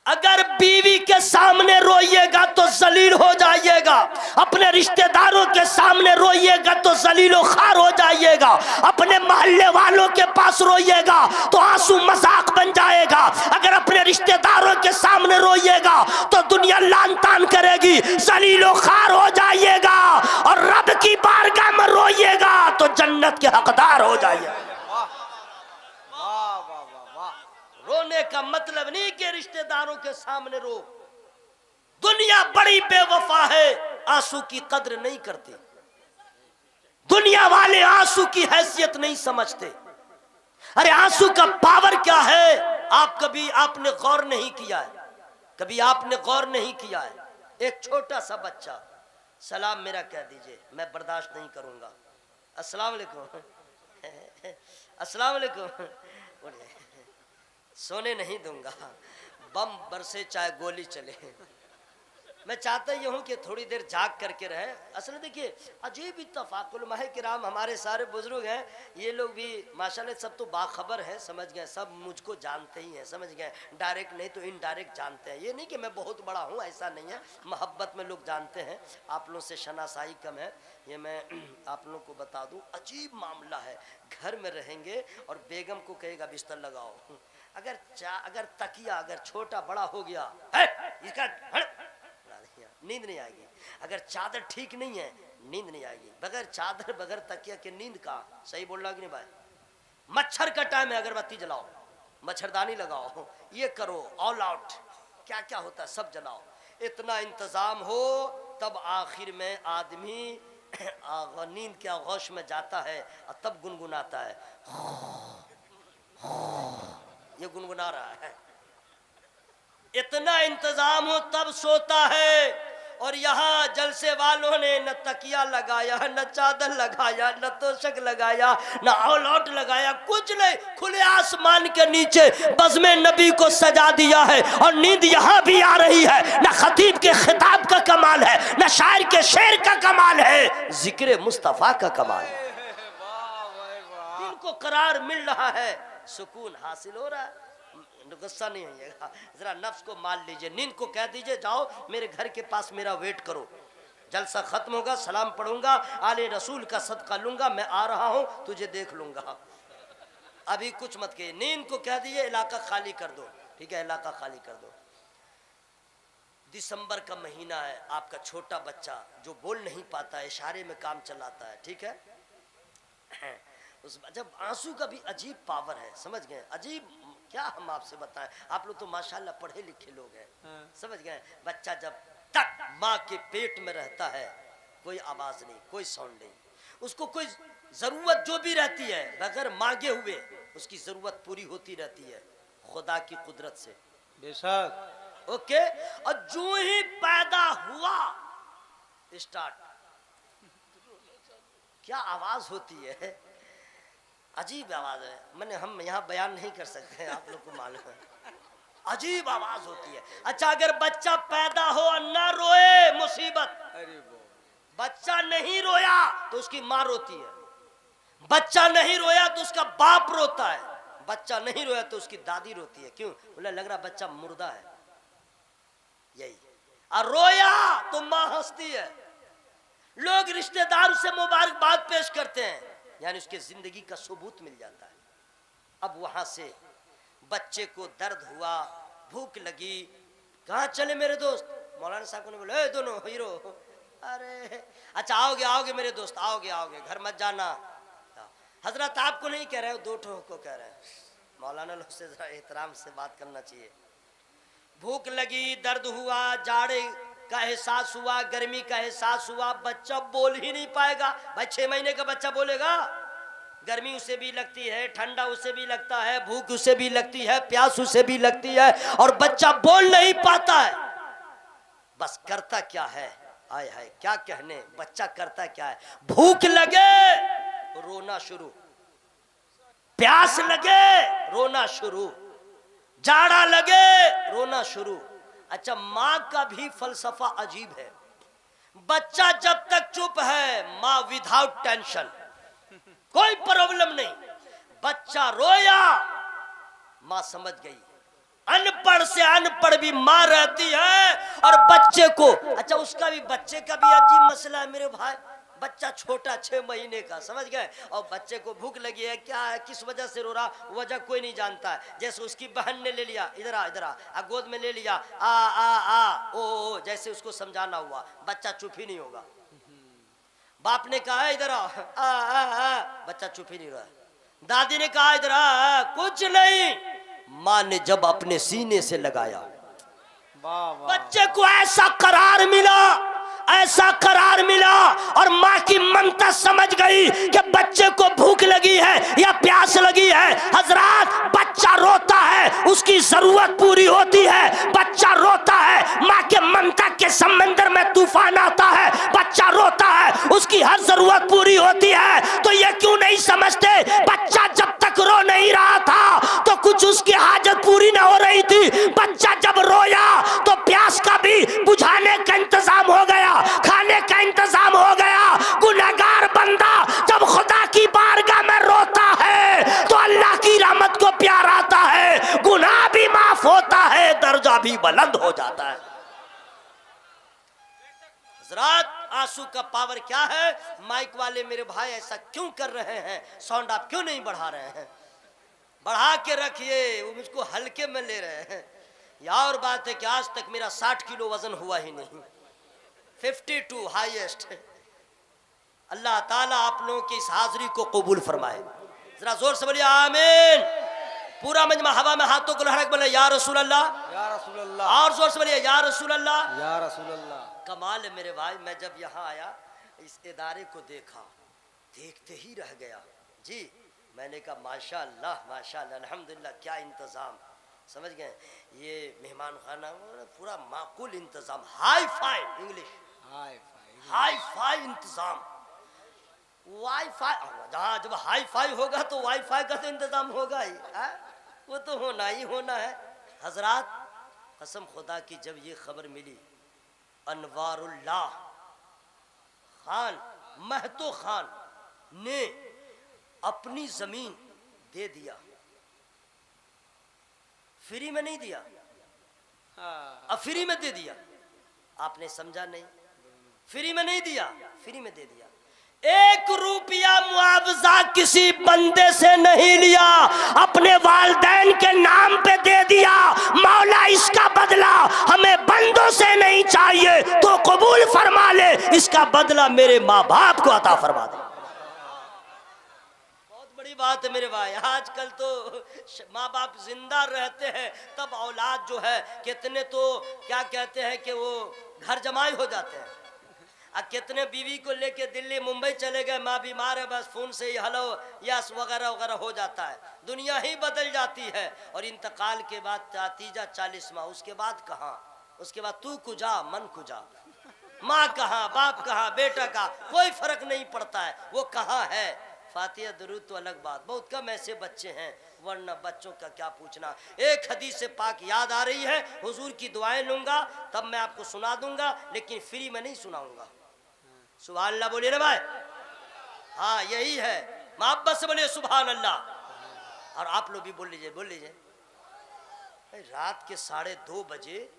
अगर बीवी के सामने रोइएगा तो जलील हो जाइएगा, अपने रिश्तेदारों के सामने रोइएगा तो जलीलो खार हो जाइएगा, अपने मोहल्ले वालों के पास रोइएगा तो आंसू मजाक बन जाएगा, अगर अपने रिश्तेदारों के सामने रोइएगा तो दुनिया लान तान करेगी, जलीलो खार हो जाइएगा, और रब की बारगाह में रोइएगा तो जन्नत के हकदार हो जाइएगा। रोने का मतलब नहीं कि रिश्तेदारों के सामने रो। दुनिया बड़ी बेवफा है, आंसू की कद्र नहीं करती। दुनिया वाले आंसू की हैसियत नहीं समझते। अरे आंसू का पावर क्या है, आपने गौर नहीं किया है, कभी आपने गौर नहीं किया है। एक छोटा सा बच्चा, सलाम मेरा कह दीजिए, मैं बर्दाश्त नहीं करूंगा, अस्सलाम वालेकुम, अस्सलाम वालेकुम, सोने नहीं दूंगा, बम बरसे चाहे गोली चले। मैं चाहता ही हूँ कि थोड़ी देर जाग करके रहे। असल देखिए अजीब इत्तफाकुल माहे किराम, हमारे सारे बुजुर्ग हैं, ये लोग भी माशाल्लाह सब तो बाखबर हैं, समझ गए, सब मुझको जानते ही हैं, समझ गए, डायरेक्ट नहीं तो इनडायरेक्ट जानते हैं। ये नहीं कि मैं बहुत बड़ा हूँ, ऐसा नहीं है, मोहब्बत में लोग जानते हैं, आप लोगों से शनासाई कम है, ये मैं आप लोगों को बता दूँ। अजीब मामला है, घर में रहेंगे और बेगम को कहेगा बिस्तर लगाओ, अगर तकिया अगर छोटा बड़ा हो गया है, इसका नींद नहीं आएगी। अगर चादर ठीक नहीं है नींद नहीं आएगी। बगैर चादर बगैर तकिया के नींद का, सही बोल रहा कि नहीं भाई? मच्छर का टाइम है, अगरबत्ती जलाओ, मच्छरदानी लगाओ, ये करो, ऑल आउट, क्या क्या होता है सब जलाओ। इतना इंतजाम हो तब आखिर में आदमी नींद के आगोश में जाता है और तब गुनगुनाता है, ये गुनगुना रहा है। इतना इंतजाम हो तब सोता है। और यहाँ जलसे वालों ने न तकिया लगाया, न चादर लगाया, न तोशक लगाया, न ऑल आउट लगाया, कुछ नहीं, खुले आसमान के नीचे बज़्मे नबी को सजा दिया है। और नींद यहाँ भी आ रही है। न खतीब के खिताब का कमाल है, न शायर के शेर का कमाल है, जिक्र मुस्तफा का कमाल है। दिल को करार मिल रहा है, सुकून हासिल हो रहा है। गुस्सा नहीं होइएगा, जरा नफ्स को मार लीजिए, नींद को कह दीजिए जाओ मेरे घर के पास मेरा वेट करो, जलसा खत्म होगा, सलाम पढ़ूंगा, आले रसूल का सदका लूंगा, मैं आ रहा हूं, तुझे देख लूंगा, अभी कुछ मत कहिए। नींद को कह दीजिए इलाका खाली कर दो, ठीक है, इलाका खाली कर दो। दिसंबर का महीना है, आपका छोटा बच्चा जो बोल नहीं पाता है, इशारे में काम चलाता है, ठीक है, उस जब आंसू का भी अजीब पावर है, समझ गए, अजीब, क्या हम आपसे बताएं, आप लोग तो माशाल्लाह पढ़े लिखे लोग हैं, समझ गए। बच्चा जब तक माँ के पेट में रहता है कोई आवाज नहीं, कोई साउंड नहीं, उसको कोई जरूरत जो भी रहती है बगैर मांगे हुए उसकी जरूरत पूरी होती रहती है खुदा की कुदरत से, बेशक, ओके। और जो ही पैदा हुआ स्टार्ट, क्या आवाज होती है, अजीब आवाज है, मैंने हम यहाँ बयान नहीं कर सकते, आप लोग को मालूम है, अजीब आवाज होती है। अच्छा अगर बच्चा पैदा हो और ना रोए मुसीबत, बच्चा नहीं रोया तो उसकी माँ रोती है, बच्चा नहीं रोया तो उसका बाप रोता है, बच्चा नहीं रोया तो उसकी दादी रोती है। क्यों? बोला लग रहा बच्चा मुर्दा है, यही। और रोया तो माँ हंसती है, लोग रिश्तेदार से मुबारकबाद पेश करते हैं, यानी उसके जिंदगी का सबूत मिल जाता है। अब वहां से बच्चे को दर्द हुआ, भूख लगी, कहाँ चले मेरे दोस्त, मौलाना साहब ने बोला दोनों हीरो, अरे अच्छा आओगे आओगे मेरे दोस्त, आओगे आओगे, घर मत जाना, हजरत आपको नहीं कह रहे हो, दो ठो को कह रहे हैं, मौलाना लोग से जरा एहतराम से बात करना चाहिए। भूख लगी, दर्द हुआ, जाड़े का एहसास हुआ, गर्मी का एहसास हुआ, बच्चा बोल ही नहीं पाएगा। भाई 6 महीने का बच्चा बोलेगा? गर्मी उसे भी लगती है, ठंडा उसे भी लगता है, भूख उसे भी लगती है, प्यास उसे भी लगती है, और बच्चा बोल नहीं पाता है। बस करता क्या है, आय हाय क्या कहने, बच्चा करता क्या है, भूख लगे रोना शुरू, प्यास लगे रोना शुरू, जाड़ा लगे रोना शुरू। अच्छा, माँ का भी फलसफा अजीब है। बच्चा जब तक चुप है, माँ विदाउट टेंशन, कोई प्रॉब्लम नहीं। बच्चा रोया, माँ समझ गई। अनपढ़ से अनपढ़ भी माँ रहती है और बच्चे को, अच्छा उसका भी, बच्चे का भी अजीब मसला है मेरे भाई। बच्चा छोटा 6 महीने का, समझ गए, और बच्चे को भूख लगी है, क्या है, किस वजह से रो रहा, वजह कोई नहीं जानता है। जैसे उसकी बहन ने ले लिया, इधर आ इधर आ, गोद में ले लिया, आ ओ, जैसे उसको समझाना हुआ, बच्चा चुप ही नहीं होगा। बाप ने कहा इधर आ, बच्चा चुप ही नहीं रहा। दादी ने कहा इधर आ, कुछ नहीं। माँ ने जब अपने सीने से लगाया, बच्चे को ऐसा करार मिला, ऐसा करार मिला, और माँ की ममता समझ गई कि बच्चे को भूख लगी है या प्यास लगी है। हजरात, बच्चा रोता है, उसकी जरूरत पूरी होती है। बच्चा रोता है, माँ के ममता के समंदर में तूफान आता है। बच्चा रोता है, उसकी हर जरूरत पूरी होती है। तो ये क्यों नहीं समझते, बच्चा जब तक रो नहीं रहा था तो कुछ उसकी हाजत पूरी ना हो रही थी। बच्चा जब रोया तो प्यास का भी बुझाने का इंतजाम हो गया, खाने का इंतजाम हो गया। गुनहगार बंदा जब खुदा की बारगाह में रोता है तो अल्लाह की रहमत को प्यार आता है, गुनाह भी माफ होता है, दर्जा भी बुलंद हो जाता है। हजरात, आंसू का पावर क्या है? माइक वाले मेरे भाई ऐसा क्यों कर रहे हैं? साउंड आप क्यों नहीं बढ़ा रहे हैं? बढ़ा के रखिए, वो मुझको हल्के में ले रहे हैं। या और बात है कि आज तक मेरा 60 किलो वजन हुआ ही नहीं, 52 हाईएस्ट। अल्लाह ताला आप लोगों की इस हाजिरी को कबूल फरमाए। जरा जोर से बोलिए आमीन। पूरा मजमा हवा में हाथों को लहरा के बोले या रसूल अल्लाह, या रसूल अल्लाह। और जोर से बोलिए या रसूल अल्लाह, या रसूल अल्लाह। कमाल है मेरे भाई, मैं जब यहाँ आया इस इदारे को देखा, देखते ही रह गया जी। मैंने कहा माशाअल्लाह माशाअल्लाह, अल्हम्दुलिल्लाह, क्या इंतज़ाम, समझ गए। ये मेहमान खाना पूरा माकूल इंतज़ाम, hi fi English, hi fi इंतज़ाम, वाईफाई। जहाँ जब हाई फाई होगा तो वाईफाई का तो इंतज़ाम होगा ही, वो तो होना ही होना है। हजरात, कसम खुदा की, जब ये खबर मिली, अनवारुल्लाह खान, महतो खान ने अपनी जमीन दे दिया, फ्री में नहीं दिया, अब फ्री में दे दिया। आपने समझा नहीं, फ्री में नहीं दिया, फ्री में दे दिया। 1 रुपया मुआवजा किसी बंदे से नहीं लिया, अपने वालिदैन के नाम पे दे दिया। मौला इसका बदला हमें बंदों से नहीं चाहिए, तो कबूल फरमा ले, इसका बदला मेरे माँ बाप को अता फरमा दे। बड़ी बात है मेरे भाई। आजकल तो माँ बाप जिंदा रहते हैं तब औलाद जो है, कितने तो क्या कहते हैं कि वो घर जमाई हो जाते हैं। कितने बीवी को लेके दिल्ली मुंबई चले गए, माँ बीमार है, बस फोन से ही हेलो यस वगैरह वगैरह हो जाता है, दुनिया ही बदल जाती है। और इंतकाल के बाद तीजा 40वां, उसके बाद कहाँ, उसके बाद तू कुजा मन कुजा, माँ कहाँ, बाप कहाँ, बेटा का कोई फर्क नहीं पड़ता है, वो कहाँ है। फातिहा दुरूद तो अलग बात, बहुत कम ऐसे बच्चे हैं, वरना बच्चों का क्या पूछना। एक हदीस से पाक याद आ रही है, हुजूर की दुआएं लूंगा तब मैं आपको सुना दूंगा, लेकिन फ्री में नहीं सुनाऊंगा। सुभान अल्लाह बोलिए ना भाई, हाँ यही है, मोहब्बत से बोलिए सुभान अल्लाह। और आप लोग भी बोल लीजिए, बोल लीजिए। रात के 2:30 बजे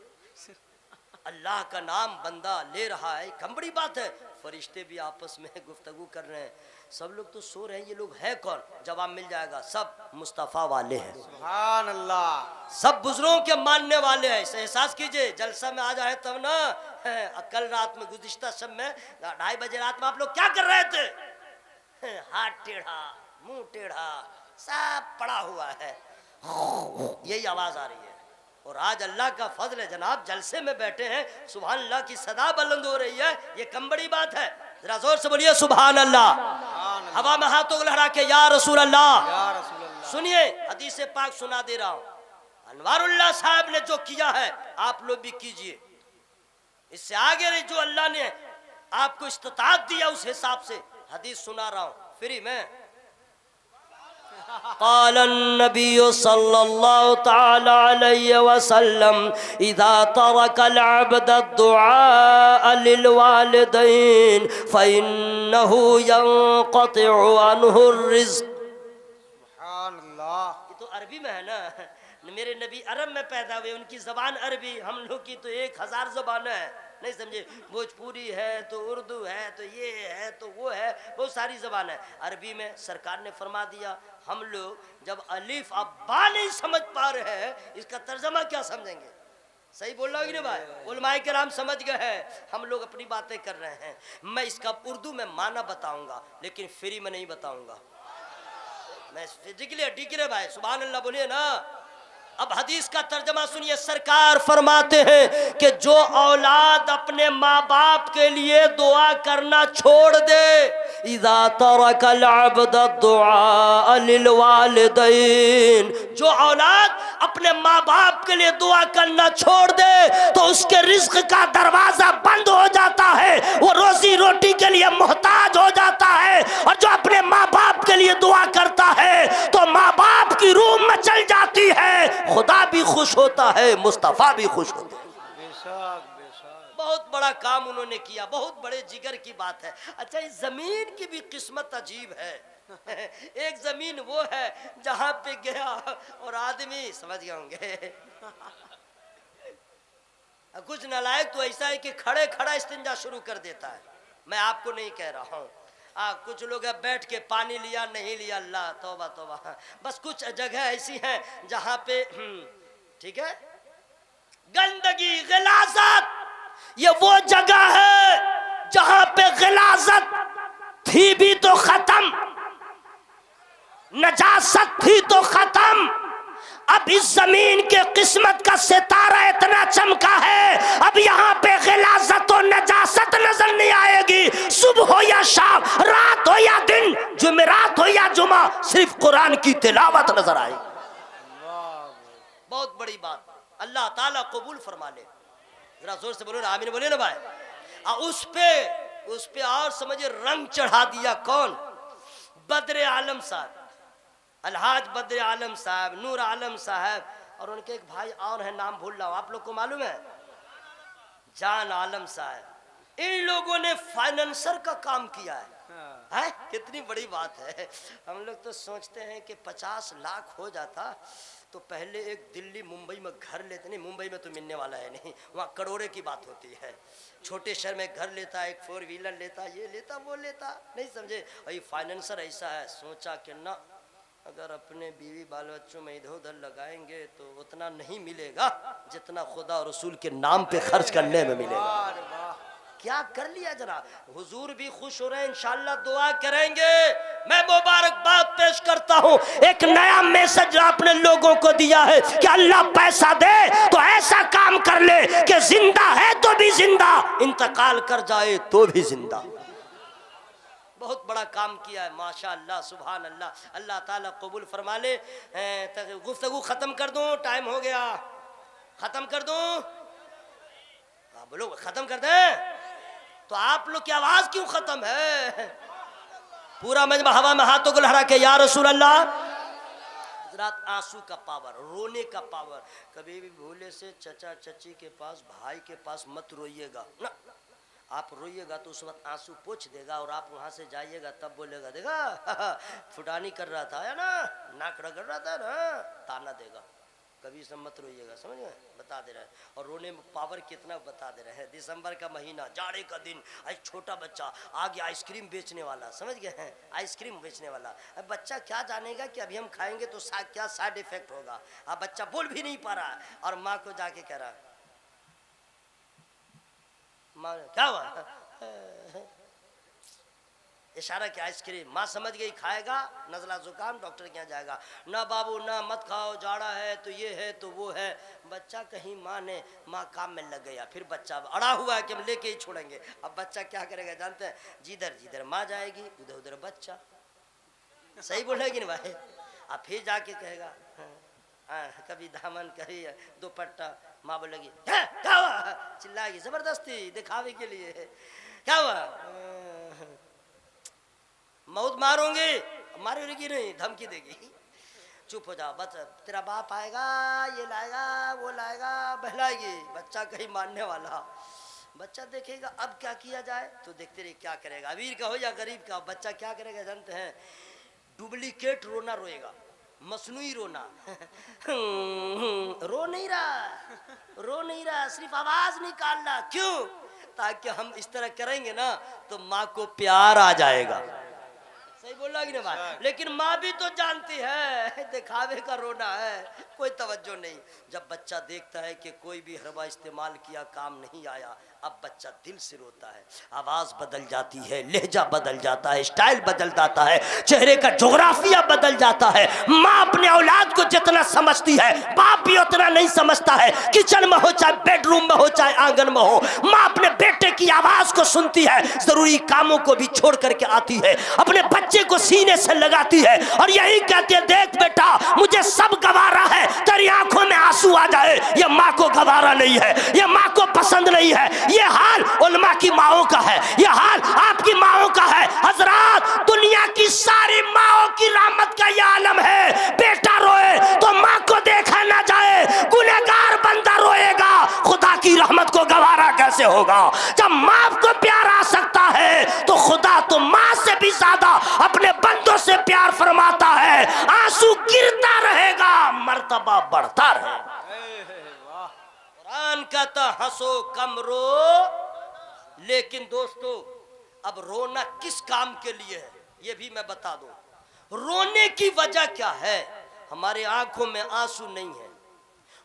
अल्लाह का नाम बंदा ले रहा है, कम बड़ी बात है। फरिश्ते भी आपस में गुफ्तगू कर रहे हैं, सब लोग तो सो रहे हैं, ये लोग है कौन? जवाब मिल जाएगा, सब मुस्तफ़ा वाले हैं, सुभान अल्लाह, सब बुजुर्गों के मानने वाले हैं। एहसास कीजिए, जलसा में आ जाए तब ना। कल रात में, गुज़िश्ता शब में 2:30 बजे रात में आप लोग क्या कर रहे थे? हाथ टेढ़ा, मुंह टेढ़ा, सब पड़ा हुआ है, यही आवाज आ रही है। और आज अल्लाह का फजल है जनाब, जलसे में बैठे हैं, सुभान अल्लाह की सदा बुलंद हो रही है, ये कम बड़ी बात है? जरा जोर से बोलिए सुभान अल्लाह। हवा में हाथों को लहरा के या रसूल अल्लाह। या रसूल अल्लाह। सुनिए हदीस पाक सुना दे रहा हूं, अनवारुल्लाह साहब ने जो किया है आप लोग भी कीजिए। इससे आगे रही जो अल्लाह ने आपको इस्तिताअत दिया उस हिसाब से हदीस सुना रहा हूं फ्री में। क़ाल नबी सल्लल्लाहु तआला अलैहि वसल्लम इज़ा तरकल अब्द दुआ लिल वालिदैन फ़इन्नहु यंक़तिउ अन्हु रिज़्क़। सुभान अल्लाह। ये तो अरबी में है ना, मेरे नबी अरब में पैदा हुए, उनकी ज़बान अरबी, हम लोग की तो 1000 ज़बान है, नहीं समझे? भोजपुरी है तो उर्दू है तो ये है तो वो है, बहुत सारी ज़बान है। अरबी में सरकार ने फरमा दिया, हम लोग जब अलिफ अब्बा नहीं समझ पा रहे हैं, इसका तर्जमा क्या समझेंगे? सही बोल रहा हूँ कि नहीं भाई? उलमाए किराम समझ गए हैं, हम लोग अपनी बातें कर रहे हैं। मैं इसका उर्दू में माना बताऊंगा लेकिन फ्री में नहीं बताऊंगा, मैं डिग्री भाई, सुभान अल्लाह बोलिए ना। अब हदीस का तर्जमा सुनिए, सरकार फरमाते हैं कि जो औलाद अपने माँ बाप के लिए दुआ करना छोड़ दे, इज़ा तरकल अब्द दुआ लिल वालिदैन, जो औलाद अपने माँ बाप के लिए दुआ करना छोड़ दे तो उसके रिज्क का दरवाजा बंद हो जाता है, वो रोजी रोटी के लिए मोहताज हो जाता है। और जो अपने माँ बाप के लिए दुआ करता है तो माँ बाप की रूह मचल जाती है, खुदा भी खुश होता है, मुस्तफ़ा भी खुश होता है। बेशक बेशक। बहुत बड़ा काम उन्होंने किया, बहुत बड़े जिगर की बात है। अच्छा, इस जमीन की भी किस्मत अजीब है। एक जमीन वो है जहां पे गया और आदमी समझ गए होंगे कुछ नालायक तो ऐसा है कि खड़े खड़ा इस्तिंजा शुरू कर देता है। मैं आपको नहीं कह रहा हूँ, कुछ लोग बैठ के पानी लिया नहीं लिया, अल्लाह तौबा तौबा। बस कुछ जगह ऐसी हैं जहां पे ठीक है, गंदगी गिलाजत, ये वो जगह है जहां पे गिलाजत थी भी तो खत्म, नजासत थी तो खत्म। अब इस जमीन के किस्मत का सितारा इतना चमका है, अब यहाँ पे गिलाजत और नजासत नजर नहीं आएगी। सुबह हो या शाम, रात हो या दिन, जुमेरात हो या जुमा, सिर्फ कुरान की तिलावत नजर आएगी। बहुत बड़ी बात, अल्लाह ताला कबूल फरमा ले। जरा जोर से बोलो ना, आमीन बोले ना भाई। उस पे और समझिए रंग चढ़ा दिया कौन? बद्र आलम साहब, अलहाज बद्र आलम साहब, नूर आलम साहब, और उनके एक भाई और है, नाम भूल रहा हूं, आप लोग को मालूम है? जान आलम साहब। इन लोगों ने फाइनेंसर का काम किया है। कितनी बड़ी बात है। हम लोग तो सोचते हैं कि 50 लाख हो जाता तो पहले एक दिल्ली मुंबई में घर लेते, नहीं मुंबई में तो मिलने वाला है नहीं, वहाँ करोड़े की बात होती है। छोटे शहर में घर लेता, एक 4 व्हीलर लेता, ये लेता वो लेता, नहीं समझे? और ये फाइनेंसर ऐसा है, सोचा कि ना अगर अपने बीवी बाल बच्चों में इधर उधर लगाएंगे तो उतना नहीं मिलेगा जितना खुदा और रसूल के नाम पे खर्च करने में मिलेगा। क्या कर लिया जरा, हुजूर भी खुश हो रहे हैं, इंशाल्लाह दुआ करेंगे। मैं मुबारकबाद पेश करता हूँ, एक नया मैसेज आपने लोगों को दिया है कि अल्लाह पैसा दे तो ऐसा काम कर ले कि जिंदा है तो भी जिंदा, इंतकाल कर जाए तो भी जिंदा। बहुत बड़ा काम किया है माशाअल्लाह, सुभान अल्लाह। अल्लाह ताला कबूल फरमा ले। गुफ्तगू खत्म कर दूं, टाइम हो गया, खत्म कर दूं? बोलो खत्म कर दें? तो आप लोग की आवाज क्यों खत्म है? पूरा मजमा हवा में हाथों को लहरा के या रसूल अल्लाह। रात आंसू का पावर, रोने का पावर। कभी भी भूले से चचा चची के पास, भाई के पास मत रोइएगा ना। आप रोइएगा तो उस वक्त आंसू पोंछ देगा और आप वहां से जाइएगा तब बोलेगा देखा फुटानी कर रहा था या ना, नाक रगड़ रहा था ना, ताना देगा। कभी सब मत रोइएगा, समझ गए? बता दे रहे हैं। और रोने में पावर कितना बता दे रहे हैं। दिसंबर का महीना, जाड़े का दिन, एक छोटा बच्चा आगे आइसक्रीम बेचने वाला, समझ गए हैं? आइसक्रीम बेचने वाला। अब बच्चा क्या जानेगा कि अभी हम खाएंगे तो क्या साइड इफेक्ट होगा। अब बच्चा बोल भी नहीं पा रहा है और माँ को जाके कह रहा है, माँ क्या हुआ? इशारा कि आइसक्रीम। माँ समझ गई खाएगा नज़ला जुकाम डॉक्टर के यहाँ जाएगा। ना बाबू ना मत खाओ, जाड़ा है तो ये है तो वो है। बच्चा कहीं माँ ने माँ काम में लग गया, फिर बच्चा अड़ा हुआ है कि हम लेके ही छोड़ेंगे। अब बच्चा क्या करेगा जानते हैं, जिधर जिधर माँ जाएगी उधर उधर बच्चा। सही बोलेगी ना भाई। अब फिर जाके कहेगा कभी दामन कभी दुपट्टा, माँ बोलेगी क्या हुआ, चिल्लाएगी जबरदस्ती दिखावे के लिए, क्या हुआ, मौत मारूंगी, मारेगी नहीं धमकी देगी, चुप हो जाओ बस, तेरा बाप आएगा ये लाएगा वो लाएगा, बहलाएगी। बच्चा कहीं मानने वाला। बच्चा देखेगा अब क्या किया जाए, तो देखते रहिए क्या करेगा, अमीर का हो या गरीब का। बच्चा क्या करेगा जानते हैं, डुप्लीकेट रोना रोएगा, मसनूई रोना रो नहीं रहा, सिर्फ आवाज निकालना। क्यों? ताकि हम इस तरह करेंगे ना तो माँ को प्यार आ जाएगा। सही बोल रहा कि ना भाई। लेकिन माँ भी तो जानती है दिखावे का रोना है, कोई तवज्जो नहीं। जब बच्चा देखता है कि कोई भी हरबा इस्तेमाल किया काम नहीं आया, अब बच्चा दिल से रोता है, आवाज बदल जाती है, लहजा बदल जाता है, स्टाइल बदल जाता है, चेहरे का जोग्राफिया बदल जाता है। माँ अपने औलाद को जितना समझती है बाप भी उतना नहीं समझता है। किचन में हो चाहे बेडरूम में हो चाहे आंगन में हो, माँ अपने बेटे की आवाज को सुनती है, जरूरी कामों को भी छोड़ करके आती है, अपने बच्चे को सीने से लगाती है और यही कहती है देख बेटा मुझे सब गवारा है, तेरी आंखों में आंसू आ जाए, ये माँ को गवारा नहीं है, ये माँ को पसंद नहीं है। ये हाल उलमा की माओं का है, ये हाल आपकी माओं का है। हजरात, दुनिया की सारी माओं की रहमत का ये आलम है, बेटा रोए तो माँ को देखा ना जाए, गुनहगार बंदा रोएगा, खुदा की रहमत को गवारा कैसे होगा? जब माँ को प्यार आ सकता है तो खुदा तो माँ से भी ज्यादा अपने बंदों से प्यार फरमाता है। आंसू गिरता रहेगा, मर्तबा बढ़ता रहेगा। कुरान कहता हंसो कम रो। लेकिन दोस्तों अब रोना किस काम के लिए है ये भी मैं बता दूं। रोने की वजह क्या है? हमारे आंखों में आंसू नहीं है,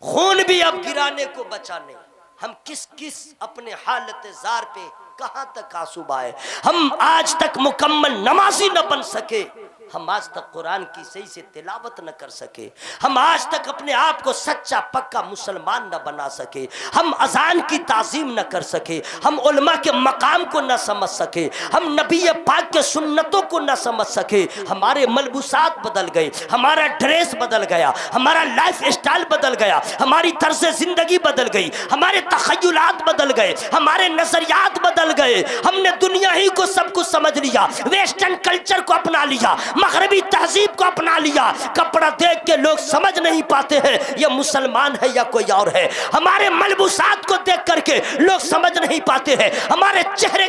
खून भी अब गिराने को बचा नहीं। हम किस किस अपने हालत जार पे कहां तक आंसू बहाए। हम आज तक मुकम्मल नमाजी न बन सके, हम आज तक कुरान की सही से तिलावत न कर सके, हम आज तक अपने आप को सच्चा पक्का मुसलमान न बना सके, हम अजान की ताजीम न कर सके, हम उलमा के मकाम को न समझ सके, हम नबी पाक के सुन्नतों को न समझ सके। हमारे मलबूसात बदल गए, हमारा ड्रेस बदल गया, हमारा लाइफ स्टाइल बदल गया, हमारी तर्ज जिंदगी बदल गई, हमारे तखय्युलात बदल गए, हमारे नजरियात बदल गए। हमने दुनिया ही को सब कुछ समझ लिया, वेस्टर्न कल्चर को अपना लिया, मगरबी तहजीब को अपना लिया। कपड़ा देख के लोग समझ नहीं पाते हैं ये मुसलमान है या कोई और है। हमारे मलबूसात को देख करके लोग समझ नहीं पाते हैं, हमारे चेहरे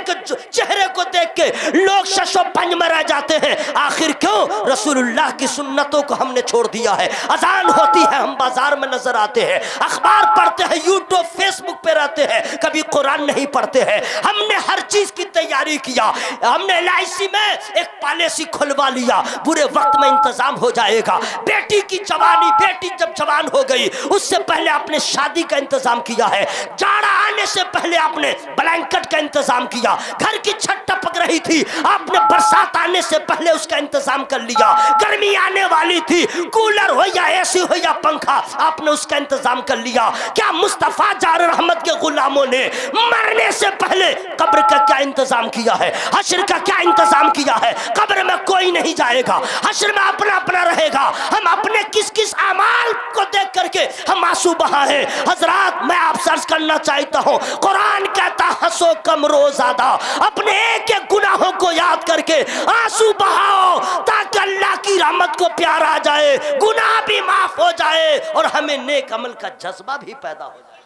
को देख के लोग शशो पंज में रह जाते हैं। आखिर क्यों? रसूलुल्लाह की सुन्नतों को हमने छोड़ दिया है। अजान होती है हम बाजार में नजर आते हैं, अखबार पढ़ते हैं, यूट्यूब फेसबुक पे रहते हैं, कभी कुरान नहीं पढ़ते हैं। हमने हर चीज की तैयारी किया, हमने LIC में एक पॉलिसी खुलवा लिया, बुरे वक्त में इंतजाम हो जाएगा। बेटी की जवानी, बेटी जब जवान हो गई उससे पहले आपने शादी का इंतजाम किया है, जाड़ा आने से पहले आपने ब्लैंकेट का इंतजाम किया, घर की छत टपक रही थी आपने बरसात आने से पहले उसका इंतजाम कर लिया, गर्मी आने वाली थी कूलर हो या AC हो या पंखा आपने उसका इंतजाम कर लिया। क्या मुस्तफा जार रहमत के गुलामों ने मरने से पहले कब्र का क्या इंतजाम किया है, हश्र का क्या इंतजाम किया है? कब्र में कोई नहीं जाएगा, हश्र में अपना अपना रहेगा। हम अपने किस किस अमाल को देख करके हम आंसू बहाए। हजरात, मैं आप सर्च करना चाहता हूँ, कुरान कहता हंसो कम रो ज्यादा। अपने एक एक गुनाहों को याद करके आंसू बहाओ ताकि अल्लाह की रहमत को प्यार आ जाए, गुनाह भी माफ हो जाए और हमें नेक अमल का जज्बा भी पैदा हो जाए।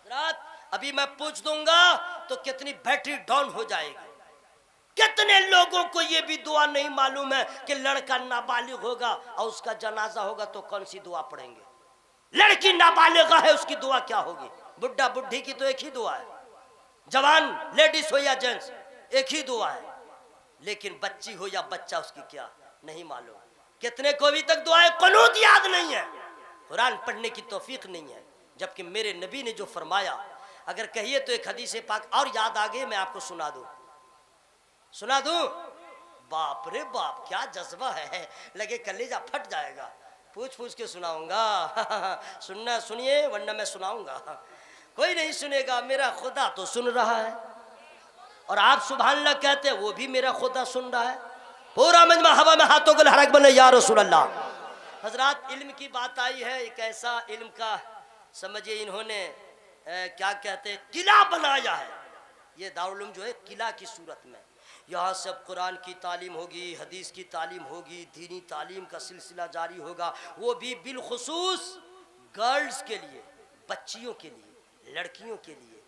हजरात, अभी मैं पूछ दूंगा तो कितनी बैटरी डाउन हो जाएगी। कितने लोगों को यह भी दुआ नहीं मालूम है कि लड़का नाबालिग होगा और उसका जनाजा होगा तो कौन सी दुआ पढ़ेंगे? लड़की नाबालिगा है उसकी दुआ क्या होगी? बुढ़ा बुढ़ी की तो एक ही दुआ है, जवान लेडीज हो या जेंट्स एक ही दुआ है, लेकिन बच्ची हो या बच्चा उसकी क्या नहीं मालूम। कितने को अभी तक दुआएं कुनूत याद नहीं है, कुरान पढ़ने की तौफीक नहीं है। जबकि मेरे नबी ने जो फरमाया, अगर कहिए तो एक हदीस पाक और याद आ गई, मैं आपको सुना दूं। सुना दूं? बाप रे बाप, क्या जज्बा है, लगे कलेजा फट जाएगा। पूछ पूछ के सुनाऊंगा। सुनना सुनिए, वरना मैं सुनाऊंगा। कोई नहीं सुनेगा, मेरा खुदा तो सुन रहा है। और आप सुभान अल्लाह कहते हैं, वो भी मेरा खुदा सुन रहा है। पूरा मजमा हवा में हाथों को लहरा के बोले या रसूल अल्लाह। हजरात, इल्म की बात आई है, एक ऐसा इल्म का समझिए इन्होंने क्या कहते हैं, किला बनाया है। ये दारुल उलूम जो है किला की सूरत में, यहाँ सब कुरान की तालीम होगी, हदीस की तालीम होगी, दीनी तालीम का सिलसिला जारी होगा। वो भी बिलखुसूस गर्ल्स के लिए, बच्चियों के लिए, लड़कियों के लिए।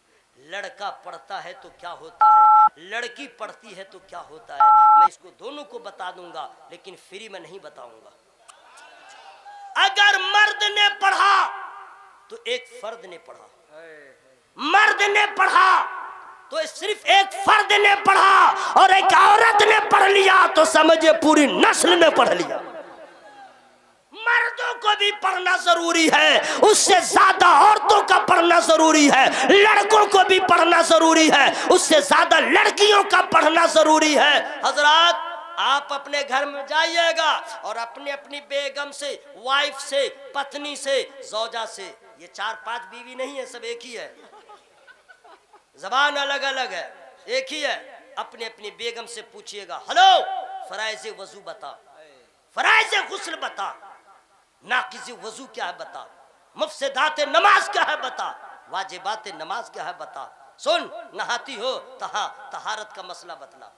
लड़का पढ़ता है तो क्या होता है, लड़की पढ़ती है तो क्या होता है, मैं इसको दोनों को बता दूंगा, लेकिन फ्री में नहीं बताऊंगा। अगर मर्द ने पढ़ा तो एक फर्द ने पढ़ा, मर्द ने पढ़ा तो सिर्फ एक फर्द ने पढ़ा, और एक औरत ने पढ़ लिया तो समझे पूरी नस्ल ने पढ़ लिया। मर्दों को भी पढ़ना जरूरी है, उससे ज्यादा औरतों का पढ़ना जरूरी है। लड़कों को भी पढ़ना जरूरी है, उससे ज्यादा लड़कियों का पढ़ना जरूरी है। हजरात, आप अपने घर में जाइएगा और अपने अपनी बेगम से, वाइफ से, पत्नी से, जौजा से, ये 4-5 बीवी नहीं है, सब एक ही है, जबान अलग अलग है, एक ही है। अपने अपनी बेगम से पूछिएगा, हेलो फराइज़ वजू बता, फराइज़ गुस्ल बता, नाक़िज़ वजू क्या है बता, मुफ़्सिदात नमाज क्या है बता, वाजिबात नमाज क्या है बता। सुन, नहाती हो तहारत का मसला बतला,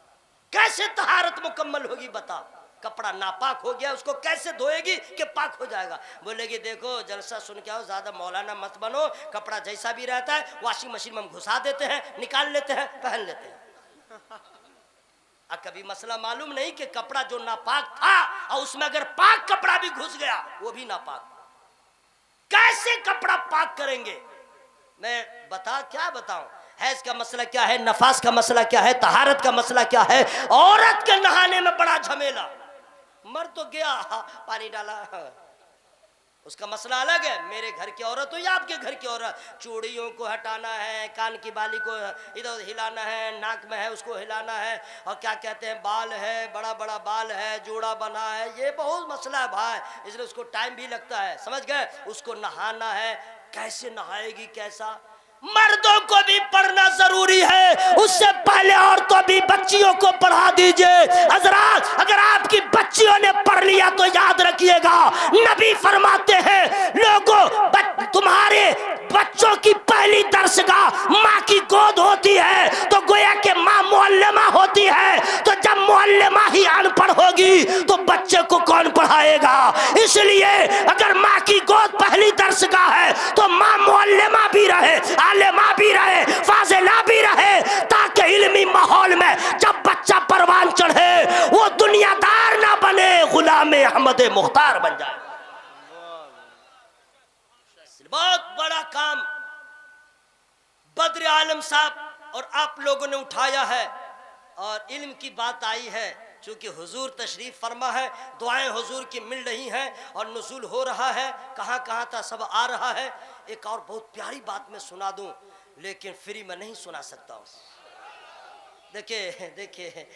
कैसे तहारत मुकम्मल होगी बता। कपड़ा नापाक हो गया, उसको कैसे धोएगी कि पाक हो जाएगा। बोलेगी देखो जलसा सुन के आओ, ज्यादा मौलाना मत बनो, कपड़ा जैसा भी रहता है वॉशिंग मशीन में हम घुसा देते हैं, निकाल लेते हैं, पहन लेते हैं। कभी मसला मालूम नहीं कि कपड़ा जो नापाक था और उसमें अगर पाक कपड़ा भी घुस गया वो भी नापाक, कैसे कपड़ा पाक करेंगे। मैं क्या बताऊं, हैज का मसला क्या है, नफास का मसला क्या है, तहारत का मसला क्या है। औरत के नहाने में बड़ा झमेला, मर तो गया, पानी डाला, उसका मसला अलग है। मेरे घर की औरत हो या आपके घर की औरत, चूड़ियों को हटाना है, कान की बाली को इधर हिलाना है, नाक में है उसको हिलाना है, और क्या कहते हैं बाल है, बड़ा बड़ा बाल है, जोड़ा बना है, ये बहुत मसला है भाई, इसलिए उसको टाइम भी लगता है, समझ गए। उसको नहाना है, कैसे नहाएगी, कैसा। मर्दों को भी पढ़ना जरूरी है, उससे पहले औरतों भी बच्चियों को पढ़ा दीजिए। हजरात, अगर आपकी बच्चियों ने पढ़ लिया तो याद रखिएगा, नबी फरमाते हैं लोगों तुम्हारे बच्चों की पहली दर्सगाह माँ की गोद होती है, तो गोया के माँ मुअल्लिमा होती है। तो जब मुअल्लिमा ही अनपढ़ होगी तो बच्चे को कौन पढ़ाएगा। इसलिए अगर माँ की गोद पहली दर्सगाह है तो माँ मुअल्लिमा भी रहे, आलिमा भी रहे, फाजिला भी रहे, ताकि इल्मी माहौल में जब बच्चा परवान चढ़े वो दुनियादार ना बने, गुलाम अहमद मुख्तार बन जाए। बहुत बड़ा काम बद्र आलम साहब और आप लोगों ने उठाया है, और इल्म की बात आई है। चूंकि हुजूर तशरीफ फरमा है, दुआएं हुजूर की मिल रही हैं और नुज़ूल हो रहा है, कहाँ कहाँ था सब आ रहा है। एक और बहुत प्यारी बात मैं सुना दूं, लेकिन फ्री में नहीं सुना सकता हूँ। देखिए देखिए,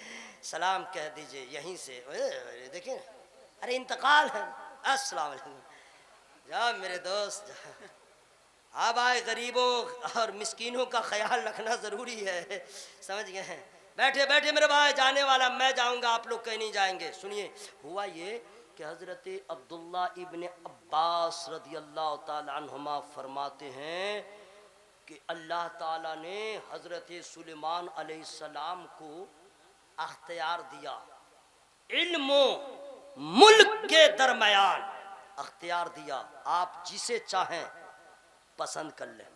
सलाम कह दीजिए यहीं से, देखिए, अरे इंतकाल है, अस्सलाम वालेकुम, जा मेरे दोस्त जा। अब आए, गरीबों और मिस्कीनों का ख्याल रखना ज़रूरी है, समझ गए हैं। बैठे बैठे मेरे भाई, जाने वाला मैं जाऊंगा, आप लोग कहीं नहीं जाएंगे। सुनिए, हुआ ये कि हज़रत अब्दुल्ला इब्न अब्बास रदियल्लाहु ताला अन्हुमा फरमाते हैं कि अल्लाह ताला ने हज़रत सुलेमान अलैहिस्सलाम को अख्तियार दिया, इल्मो मुल्क के दरमियान अख्तियार दिया, आप जिसे चाहें पसंद कर लें,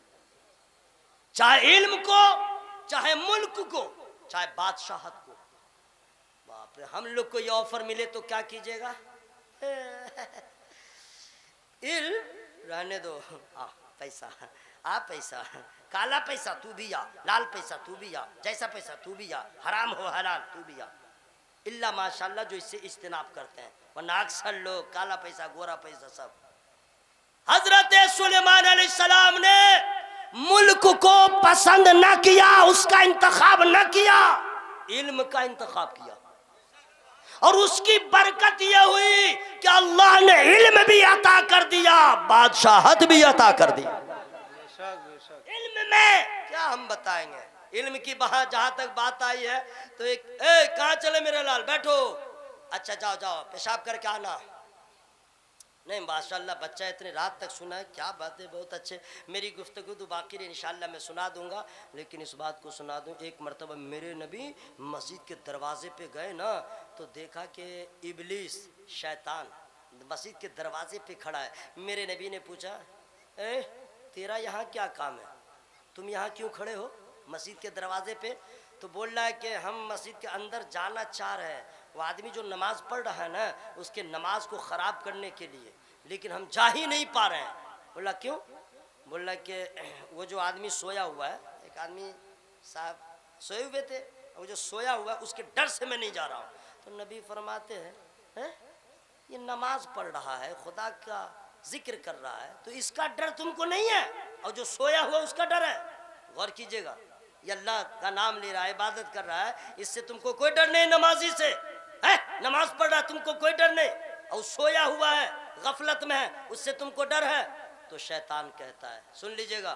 चाहे इल्म को, चाहे मुल्क को, चाहे बादशाहत को। बाप रे, हम लोग को ये ऑफर मिले तो क्या कीजिएगा। इल्म रहने दो, पैसा पैसा, काला पैसा तू भी आ, लाल पैसा तू भी आ, जैसा पैसा तू भी आ, हराम हो हलाल तू भी आ, इल्ला माशाल्लाह जो इससे इज्तिनाब करते हैं, वरना अक्सर लोग काला पैसा गोरा पैसा सब। हजरत सुलेमान अलैहिस्सलाम ने मुल्क को पसंद न किया, उसका इंतखाब न किया, इल्म का इंतखाब किया और उसकी बरकत यह हुई कि अल्लाह ने इल्म भी अता कर दिया, बादशाहत भी अता कर दी। इल्म में क्या हम बताएंगे, इल्म की जहां तक बात आई है तो एक कहाँ चले मेरे लाल, बैठो, अच्छा जाओ जाओ पेशाब करके आना। नहीं माशाल्लाह बच्चा इतने रात तक सुना है, क्या बात है, बहुत अच्छे। मेरी गुफ्तगू तो बाकी रही, इंशाल्लाह मैं सुना दूंगा, लेकिन इस बात को सुना दूं, एक मरतबा मेरे नबी मस्जिद के दरवाजे पे गए ना तो देखा कि इबलीस शैतान मस्जिद के दरवाजे पे खड़ा है। मेरे नबी ने पूछा, तेरा यहाँ क्या काम है, तुम यहाँ क्यों खड़े हो मस्जिद के दरवाजे पे? तो बोल रहा है कि हम मस्जिद के अंदर जाना चाह रहे हैं, वो आदमी जो नमाज पढ़ रहा है ना उसके नमाज को ख़राब करने के लिए, लेकिन हम जा ही नहीं पा रहे हैं। बोला क्यों? बोल रहा कि वो जो आदमी सोया हुआ है, एक आदमी साहब सोए हुए थे, वो जो सोया हुआ है उसके डर से मैं नहीं जा रहा हूँ। तो नबी फरमाते हैं ये नमाज पढ़ रहा है, खुदा का जिक्र कर रहा है, तो इसका डर तुमको नहीं है, और जो सोया हुआ उसका डर है। गौर कीजिएगा, ये अल्लाह का नाम ले रहा है, इबादत कर रहा है, इससे तुमको कोई डर नहीं, नमाजी से है, नमाज पढ़ रहा है तुमको कोई डर नहीं, और सोया हुआ है गफलत में है उससे तुमको डर है। तो शैतान कहता है, सुन लीजिएगा,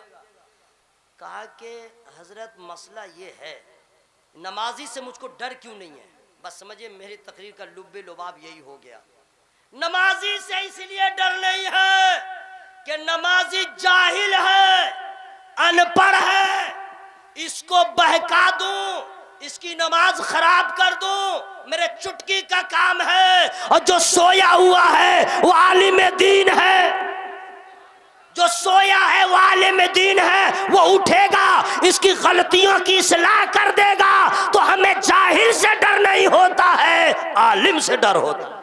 कहा कि हजरत मसला ये है नमाजी से मुझको डर क्यों नहीं है, बस समझिए मेरी तकरीर का लुब्बे लुबाब यही हो गया। नमाजी से इसलिए डर नहीं है कि नमाजी जाहिल है, अनपढ़ है, इसको बहका दूं, इसकी नमाज खराब कर दूं, मेरे चुटकी का काम है। और जो सोया हुआ है वो आलिम दीन है, जो सोया है वो आलिम दीन है, वो उठेगा, इसकी गलतियों की इस्लाह कर देगा। तो हमें जाहिल से डर नहीं होता है, आलिम से डर होता है।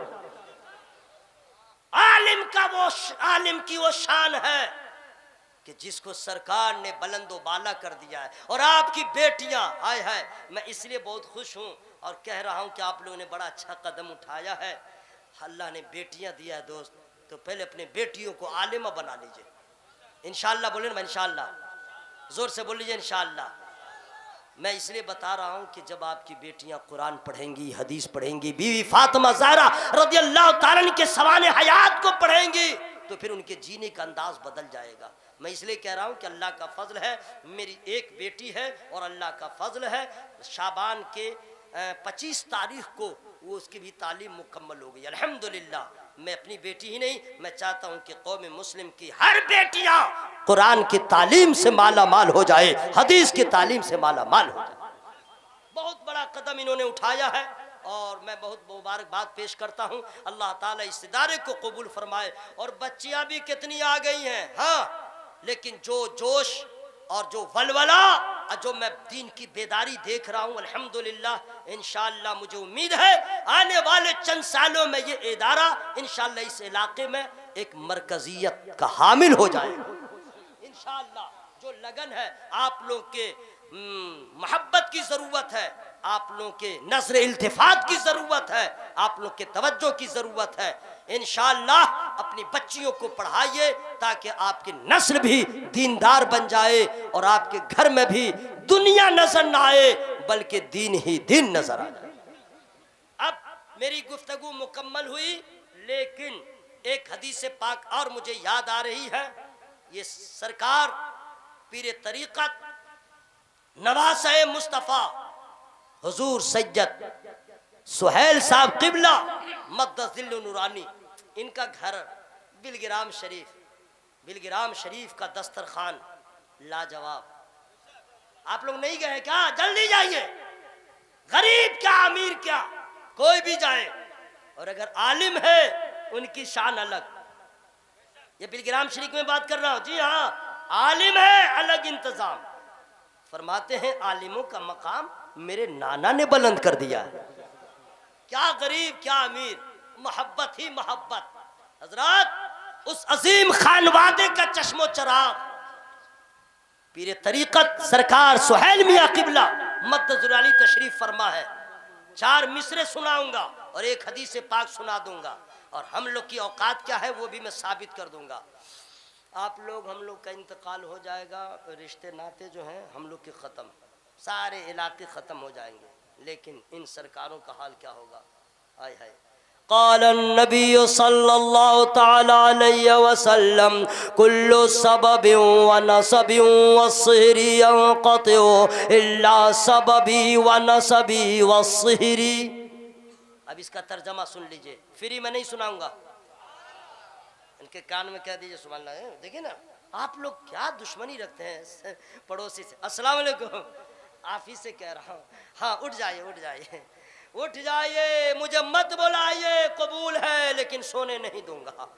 आलिम की वो शान है कि जिसको सरकार ने बुलंदो बाला कर दिया है। और आपकी बेटियां, हाय हाय, मैं इसलिए बहुत खुश हूं और कह रहा हूं कि आप लोगों ने बड़ा अच्छा कदम उठाया है। अल्लाह ने बेटियां दिया है दोस्त, तो पहले अपने बेटियों को आलिमा बना लीजिए। इंशाअल्लाह बोले ना, इंशाअल्लाह जोर से बोल लीजिए इंशाअल्लाह। मैं इसलिए बता रहा हूं कि जब आपकी बेटियां कुरान पढ़ेंगी, हदीस पढ़ेंगी, बीवी फातिमा ज़हरा रज़ियल्लाहु ताला अन्हा के सवाने हयात को पढ़ेंगी, तो फिर उनके जीने का अंदाज बदल जाएगा। मैं इसलिए कह रहा हूं कि अल्लाह का फजल है, मेरी एक बेटी है और अल्लाह का फजल है, शाबान के 25 तारीख को वो उसकी भी तालीम मुकम्मल हो गई अल्हम्दुलिल्लाह। मैं अपनी बेटी ही नहीं, मैं चाहता हूं कि कौम मुस्लिम की हर बेटियां कुरान की तालीम से माला माल हो जाए, हदीस की तालीम से माला माल हो जाए। बहुत बड़ा कदम इन्होंने उठाया है और मैं बहुत मुबारकबाद पेश करता हूँ। अल्लाह ताला इस इदारे को कबूल फरमाए। और बच्चियाँ भी कितनी आ गई हैं, हाँ, लेकिन जो जोश और जो वलवला और जो मैं दीन की बेदारी देख रहा हूँ अल्हम्दुलिल्लाह, इंशाअल्लाह मुझे उम्मीद है आने वाले चंद सालों में ये इदारा इंशाअल्लाह इस इलाके में एक मरकजियत का हामिल हो जाएगा इंशाअल्लाह। जो लगन है, आप लोग के मोहब्बत की ज़रूरत है, आप लोगों के नज़र इल्तिफात की ज़रूरत है, आप लोग के तवज्जो की ज़रूरत है। इंशाअल्लाह अपनी बच्चियों को पढ़ाइए ताकि आपकी नस्ल भी दीनदार बन जाए और आपके घर में भी दुनिया नजर ना आए बल्कि दीन ही दीन नजर आ जाए। अब मेरी गुफ्तगू मुकम्मल हुई, लेकिन एक हदीस पाक और मुझे याद आ रही है। ये सरकार पीर तरीक़त नवासे मुस्तफ़ा हुजूर सैयद सुहेल साहब क़िबला मद्दज़िल्लु नूरानी, इनका घर बिलगिराम शरीफ, बिलगिराम शरीफ का दस्तरखान लाजवाब। आप लोग नहीं गए क्या? जल्दी जाइए, गरीब क्या अमीर क्या कोई भी जाए, और अगर आलिम है उनकी शान अलग। ये बिलगिराम शरीफ में बात कर रहा हूँ, जी हाँ, आलिम है अलग इंतजाम। फरमाते हैं आलिमों का मकाम मेरे नाना ने बुलंद कर दिया है। क्या गरीब क्या अमीर, मोहब्बत ही मोहब्बत। हजरत उस अजीम खानवादे का चश्मो चराग पीर तरीक़त सरकार सुहेल मियां क़िबला मद्दज़ुलाली तशरीफ फरमा है। 4 मिसरे सुनाऊंगा और एक हदीस पाक सुना दूंगा, और हम लोग की औकात क्या है वो भी मैं साबित कर दूंगा। आप लोग, हम लोग का इंतकाल हो जाएगा, रिश्ते नाते जो हैं हम लोग के ख़त्म, सारे इलाके ख़त्म हो जाएंगे। लेकिन इन सरकारों का हाल क्या होगा। हाय हाय। क़ाल नबी सल्लल्लाहु तआला अलैहि वसल्लम कुल्लु सबबिन व नसबिन व सिहरी यंक़तिउ इल्ला सबबी व नसबी व सिहरी। अब इसका तर्जमा सुन लीजिए, फ्री में नहीं सुनाऊंगा, इनके कान में कह दीजिए सुभान अल्लाह। देखिए ना आप लोग क्या दुश्मनी रखते हैं पड़ोसी से। अस्सलाम वालेकुम, आप ही से कह रहा हूँ। हाँ उठ जाइए उठ जाइए उठ जाइए, मुझे मत बुलाइए, कबूल है लेकिन सोने नहीं दूंगा,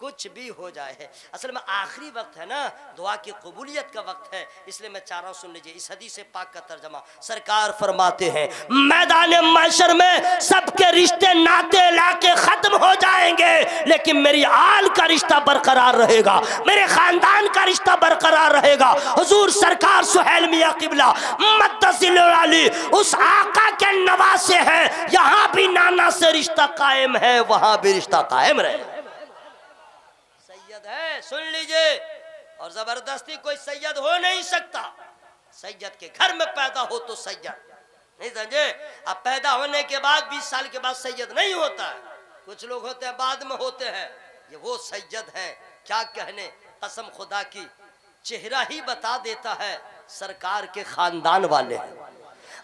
कुछ भी हो जाए। असल में आखिरी वक्त है ना, दुआ की कबूलियत का वक्त है, इसलिए मैं चाह रहा हूँ सुन लीजिए इस हदीस पाक का तर्जमा। सरकार फरमाते हैं मैदान महशर में सबके रिश्ते नाते लाके खत्म हो जाएंगे, लेकिन मेरी आल का रिश्ता बरकरार रहेगा, मेरे खानदान का रिश्ता बरकरार रहेगा। हुजूर सरकार सुहेल मियां किबला मद्दसिल अली उस आका के नवासे हैं, यहाँ भी नाना से रिश्ता कायम है, वहां भी रिश्ता कायम रहे। है सुन लीजिए, और जबरदस्ती कोई सैयद हो नहीं सकता। सैयद के घर में पैदा हो तो सैयद, नहीं समझे। अब पैदा होने के बाद 20 साल के बाद सैयद नहीं होता है, कुछ लोग होते हैं बाद में होते हैं, ये वो सैयद हैं। क्या कहने, कसम खुदा की, चेहरा ही बता देता है सरकार के खानदान वाले हैं,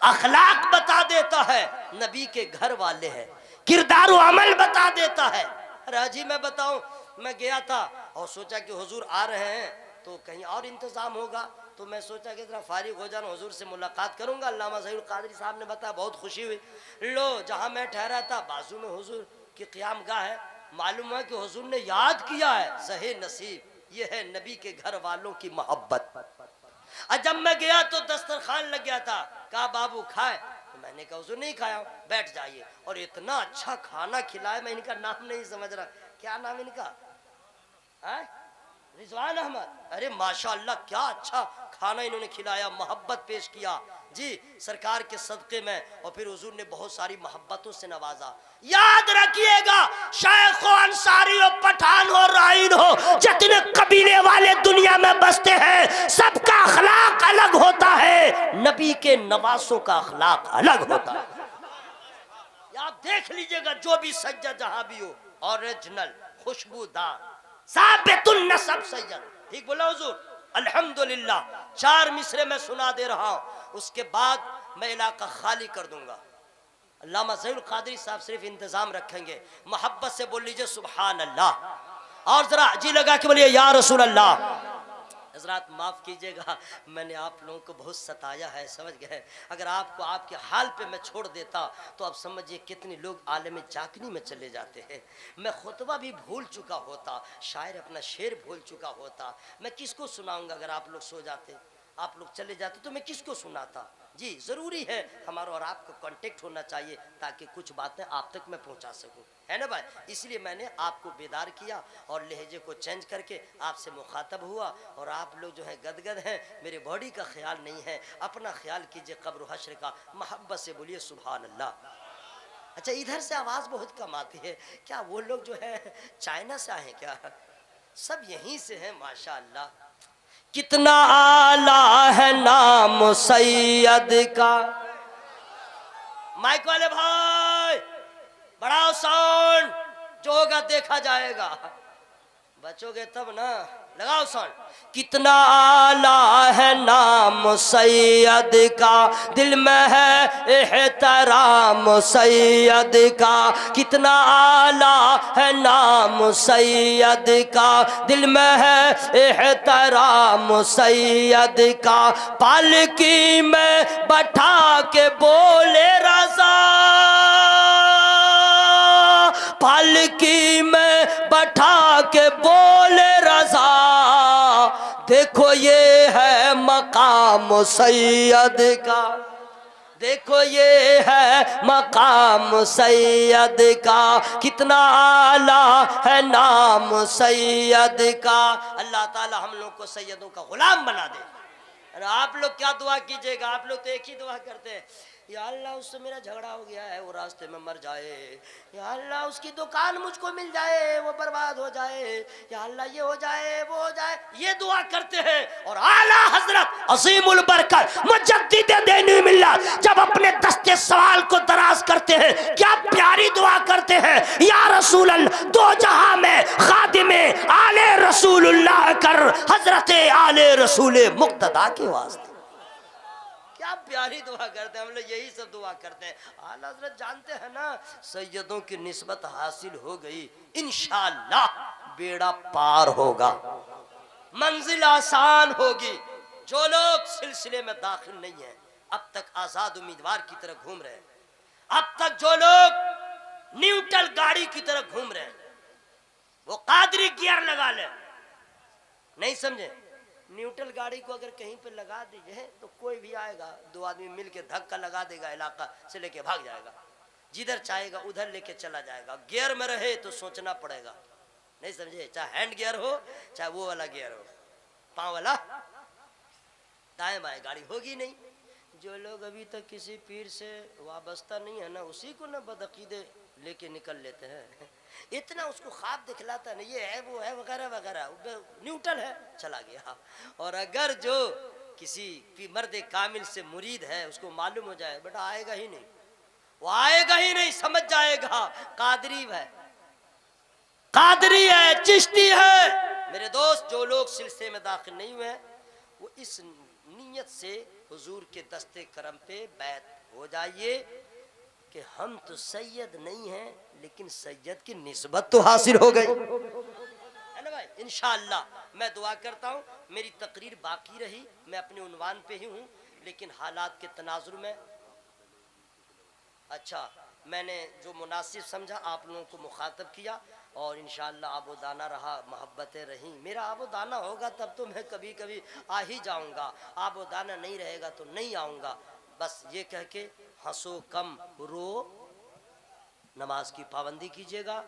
अखलाक बता देता है नबी के घर वाले हैं, किरदार अमल बता देता है। राजी मैं बताऊं, मैं गया था और सोचा कि हुजूर आ रहे हैं तो कहीं और इंतजाम होगा, तो मैं सोचा कि जरा फारिग हो जाना, हुजूर से मुलाकात करूंगा। अल्लामा ज़हीरुल क़ादरी साहब ने बताया, बहुत खुशी हुई। लो जहां मैं ठहरा था बाजू में हुजूर की क़यामगाह है, मालूम हुआ कि हुजूर ने याद किया है। सही नसीब, ये है नबी के घर वालों की मोहब्बत। जब मैं गया तो दस्तरखान लग गया था, कहा बाबू खाए, तो मैंने कहा हुजूर नहीं खाया, बैठ जाइए। और इतना अच्छा खाना खिलाया, मैं इनका नाम नहीं समझ रहा, क्या नाम इनका, रिजवान अहमद। अरे माशाअल्लाह क्या अच्छा खाना इन्होंने खिलाया, मोहब्बत पेश किया जी सरकार के सदक़े में, और फिर हुजूर ने बहुत सारी मोहब्बतों से नवाजा। याद रखिएगा, शेख हो, अंसारी हो, पठान हो, राइन हो, जितने कबीले वाले दुनिया में बसते हैं सबका अखलाक अलग होता है, नबी के नवासों का अखलाक अलग होता है। आप देख लीजिएगा जो भी सज्जद जहां भी हो, ओरिजिनल खुशबूदार साबितुन नसब सैयद। ठीक बोला हुजूर, अल्हम्दुलिल्लाह। 4 मिसरे में सुना दे रहा हूं, उसके बाद मैं इलाका खाली कर दूंगा। अल्लामा ज़हीरुल क़ादरी साहब सिर्फ इंतजाम रखेंगे, मोहब्बत से बोल लीजिए सुभान अल्लाह, और जरा जी लगा के बोलिए या रसूल अल्लाह। हजरात माफ़ कीजिएगा, मैंने आप लोगों को बहुत सताया है, समझ गए। अगर आपको आपके हाल पे मैं छोड़ देता तो अब समझिए कितने लोग आलम जाकनी में चले जाते हैं। मैं खुतबा भी भूल चुका होता, शायर अपना शेर भूल चुका होता, मैं किसको सुनाऊंगा। अगर आप लोग सो जाते, आप लोग चले जाते तो मैं किसको सुनाता। जी ज़रूरी है हमारा और आपका कांटेक्ट होना चाहिए ताकि कुछ बातें आप तक मैं पहुंचा सकूं, है ना भाई। इसलिए मैंने आपको बेदार किया और लहजे को चेंज करके आपसे मुखातब हुआ। और आप लोग जो है गदगद हैं, मेरे बॉडी का ख्याल नहीं है, अपना ख्याल कीजिए कब्र हश्र का। मोहब्बत से बोलिए सुभान अल्लाह। अच्छा इधर से आवाज़ बहुत कम आती है, क्या वो लोग जो है चाइना से आए हैं क्या? सब यहीं से हैं माशाअल्लाह। कितना आला है नाम सैयद का। माइक वाले भाई बढ़ाओ साउंड, जो होगा देखा जाएगा, बचोगे तब ना, लगाओ साउंड। कितना आला है नाम सैयद का, दिल में है एहतराम सैयद का। कितना आला है नाम सैयद का, दिल में है एहतराम सैयद का। पालकी में बैठा के बोले रज़ा, पालकी में बैठा के बोले रज़ा, देखो ये है मकाम सैयद का, देखो ये है मकाम सैयद का। कितना आला है नाम सैयद का। अल्लाह ताला हम लोग को सैयदों का गुलाम बना दे। अरे आप लोग क्या दुआ कीजिएगा, आप लोग तो एक ही दुआ करते हैं, या अल्लाह उससे मेरा झगड़ा हो गया है, वो रास्ते में मर जाए, या अल्लाह उसकी दुकान मुझको मिल जाए, वो बर्बाद हो जाए, या अल्लाह ये हो जाए वो हो जाए, ये दुआ करते हैं। और आला हजरत अजीमुल बरकत मुजद्दिद दीनी मिल्लत जब अपने दस्ते सवाल को दराज करते हैं, क्या प्यारी दुआ करते हैं, या रसूल अल्लाह दो जहां में खादिमे आले रसूलुल्लाह कर हजरत आले रसूल मुक्तदा के वास्ते। क्या प्यारी दुआ करते हैं, हम लोग यही सब दुआ करते हैं। आला हज़रत जानते हैं ना, सैयदों की निस्बत हासिल हो गई, इंशाअल्लाह बेड़ा पार होगा, मंजिल आसान होगी। जो लोग सिलसिले में दाखिल नहीं है, अब तक आजाद उम्मीदवार की तरह घूम रहे हैं, अब तक जो लोग न्यूट्रल गाड़ी की तरह घूम रहे हैं, वो कादरी गियर लगा ले। नहीं समझे? न्यूट्रल गाड़ी को अगर कहीं पे लगा दीजिए तो कोई भी आएगा, दो आदमी मिलके धक्का लगा देगा, इलाका से लेके भाग जाएगा, जिधर चाहेगा उधर लेके चला जाएगा। गियर में रहे तो सोचना पड़ेगा। नहीं समझे? चाहे हैंड गियर हो चाहे वो वाला गियर हो, पांव वाला, दाएं बाएं गाड़ी होगी नहीं। जो लोग अभी तक किसी पीर से वाबस्ता नहीं है ना, उसी को ना बदअकीदे लेके निकल लेते हैं। इतना उसको ख्वाब दिखलाता नहीं, ये है वो है वगैरह वगैरह, न्यूट्रल है, चला गया। और अगर जो किसी मर्द कामिल से मुरीद है, उसको मालूम हो जाए बेटा आएगा ही नहीं, वो आएगा ही नहीं, समझ जाएगा कादरी है, कादरी है, चिश्ती है। मेरे दोस्त, जो लोग सिलसिले में दाखिल नहीं हुए वो इस नीयत से हुजूर के दस्ते करम पे बैत हो जाइए कि हम तो सैयद नहीं हैं, लेकिन सैयद की निस्बत तो हासिल हो गई है ना भाई। इंशाअल्लाह मैं दुआ करता हूँ। मेरी तकरीर बाकी रही, मैं अपने उन्वान पे ही हूँ, लेकिन हालात के तनाजुर में अच्छा मैंने जो मुनासिब समझा आप लोगों को मुखातब किया, और इंशाअल्लाह आबोदाना रहा, मोहब्बतें रहीं। मेरा आबोदाना होगा तब तो मैं कभी कभी आ ही जाऊँगा, आबोदाना नहीं रहेगा तो नहीं आऊँगा। बस ये कह के हंसो कम रो, नमाज की पाबंदी कीजिएगा,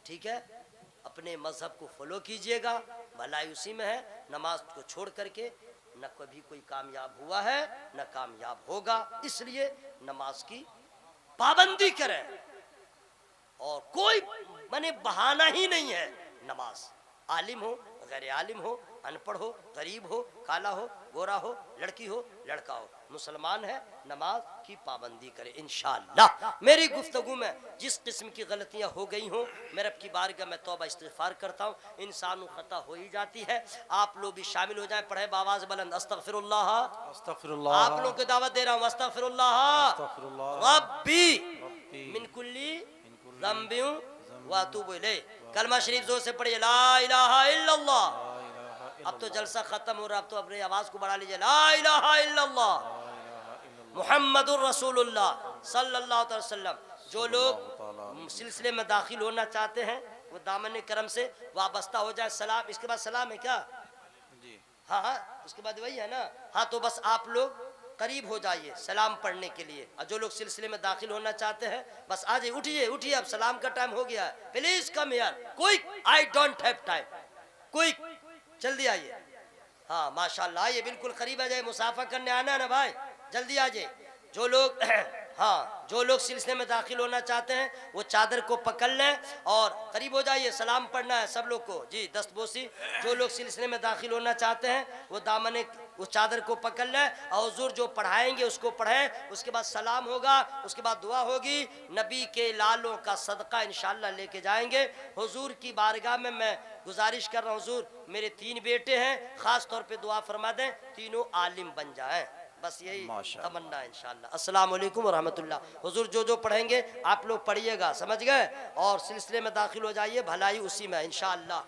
ठीक है, अपने मजहब को फॉलो कीजिएगा, भलाई उसी में है। नमाज को छोड़ करके न कभी कोई कामयाब हुआ है न कामयाब होगा, इसलिए नमाज की पाबंदी करें। और कोई माने बहाना ही नहीं है, नमाज आलिम हो गैर आलिम हो, अनपढ़ हो गरीब हो, काला हो गोरा हो, लड़की हो लड़का हो, मुसलमान है, नमाज की पाबंदी करे इंशाअल्लाह। मेरी गुफ्तगू में जिस किस्म की गलतियां हो गई हों, मैं रब की बारगाह में तौबा इस्तिग़फ़ार करता हूँ। इंसान खता हो ही जाती है, आप लोग भी शामिल हो जाएं, पढ़े बावाज़ बुलंद अस्तग़फ़िरुल्लाह अस्तग़फ़िरुल्लाह। आप लोगों को दावत दे रहा हूँ, अस्तग़फ़िरुल्लाह रब्बी मिन कुल्ली ज़ंबिन व अतूबु इलैह। कलमा शरीफ जोर से पढ़िए, ला इलाहा इल्लल्लाह। अब तो जलसा खत्म हो रहा, अब तो अपनी आवाज को बढ़ा लीजिए, ला इलाहा इल्लल्लाह मुहम्मदुर रसूलुल्लाह सल्लल्लाहु अलैहि वसल्लम। जो लोग सिलसिले में दाखिल होना चाहते हैं वो दामन करम से वाबस्ता हो जाए। सलाम, इसके बाद सलाम है क्या जी? हाँ हाँ, उसके बाद वही है ना। हाँ, तो बस आप लोग करीब हो जाइए सलाम पढ़ने के लिए, और जो लोग सिलसिले में दाखिल होना चाहते हैं बस आ जाइए, उठिए उठिए, अब सलाम का टाइम हो गया है। प्लीज कम यार, quick, I don't have time, quick, जल्दी आइए। हाँ माशाल्लाह, ये बिल्कुल करीब आ जाए, मुसाफा करने आना है ना भाई, जल्दी आ जाइए। जो लोग हाँ, जो लोग सिलसिले में दाखिल होना चाहते हैं वो चादर को पकड़ लें और करीब हो जाइए, सलाम पढ़ना है सब लोग को जी, दस्तबोसी। जो लोग सिलसिले में दाखिल होना चाहते हैं वो दामन उस चादर को पकड़ लें और हुजूर जो पढ़ाएंगे उसको पढ़ें, उसके बाद सलाम होगा, उसके बाद दुआ होगी, नबी के लालों का सदका इंशाअल्लाह लेके जाएंगे हुजूर की बारगाह में। मैं गुजारिश कर रहा हूँ, हुजूर मेरे 3 बेटे हैं, ख़ास तौर पे दुआ फरमा दें, तीनों आलिम बन जाएं, बस यही तमन्ना है इंशाअल्लाह। अस्सलाम वालेकुम व रहमतुल्लाह। हुजूर जो जो पढ़ेंगे आप लोग पढ़िएगा, समझ गए, और सिलसिले में दाखिल हो जाइए, भलाई उसी में इंशाअल्लाह।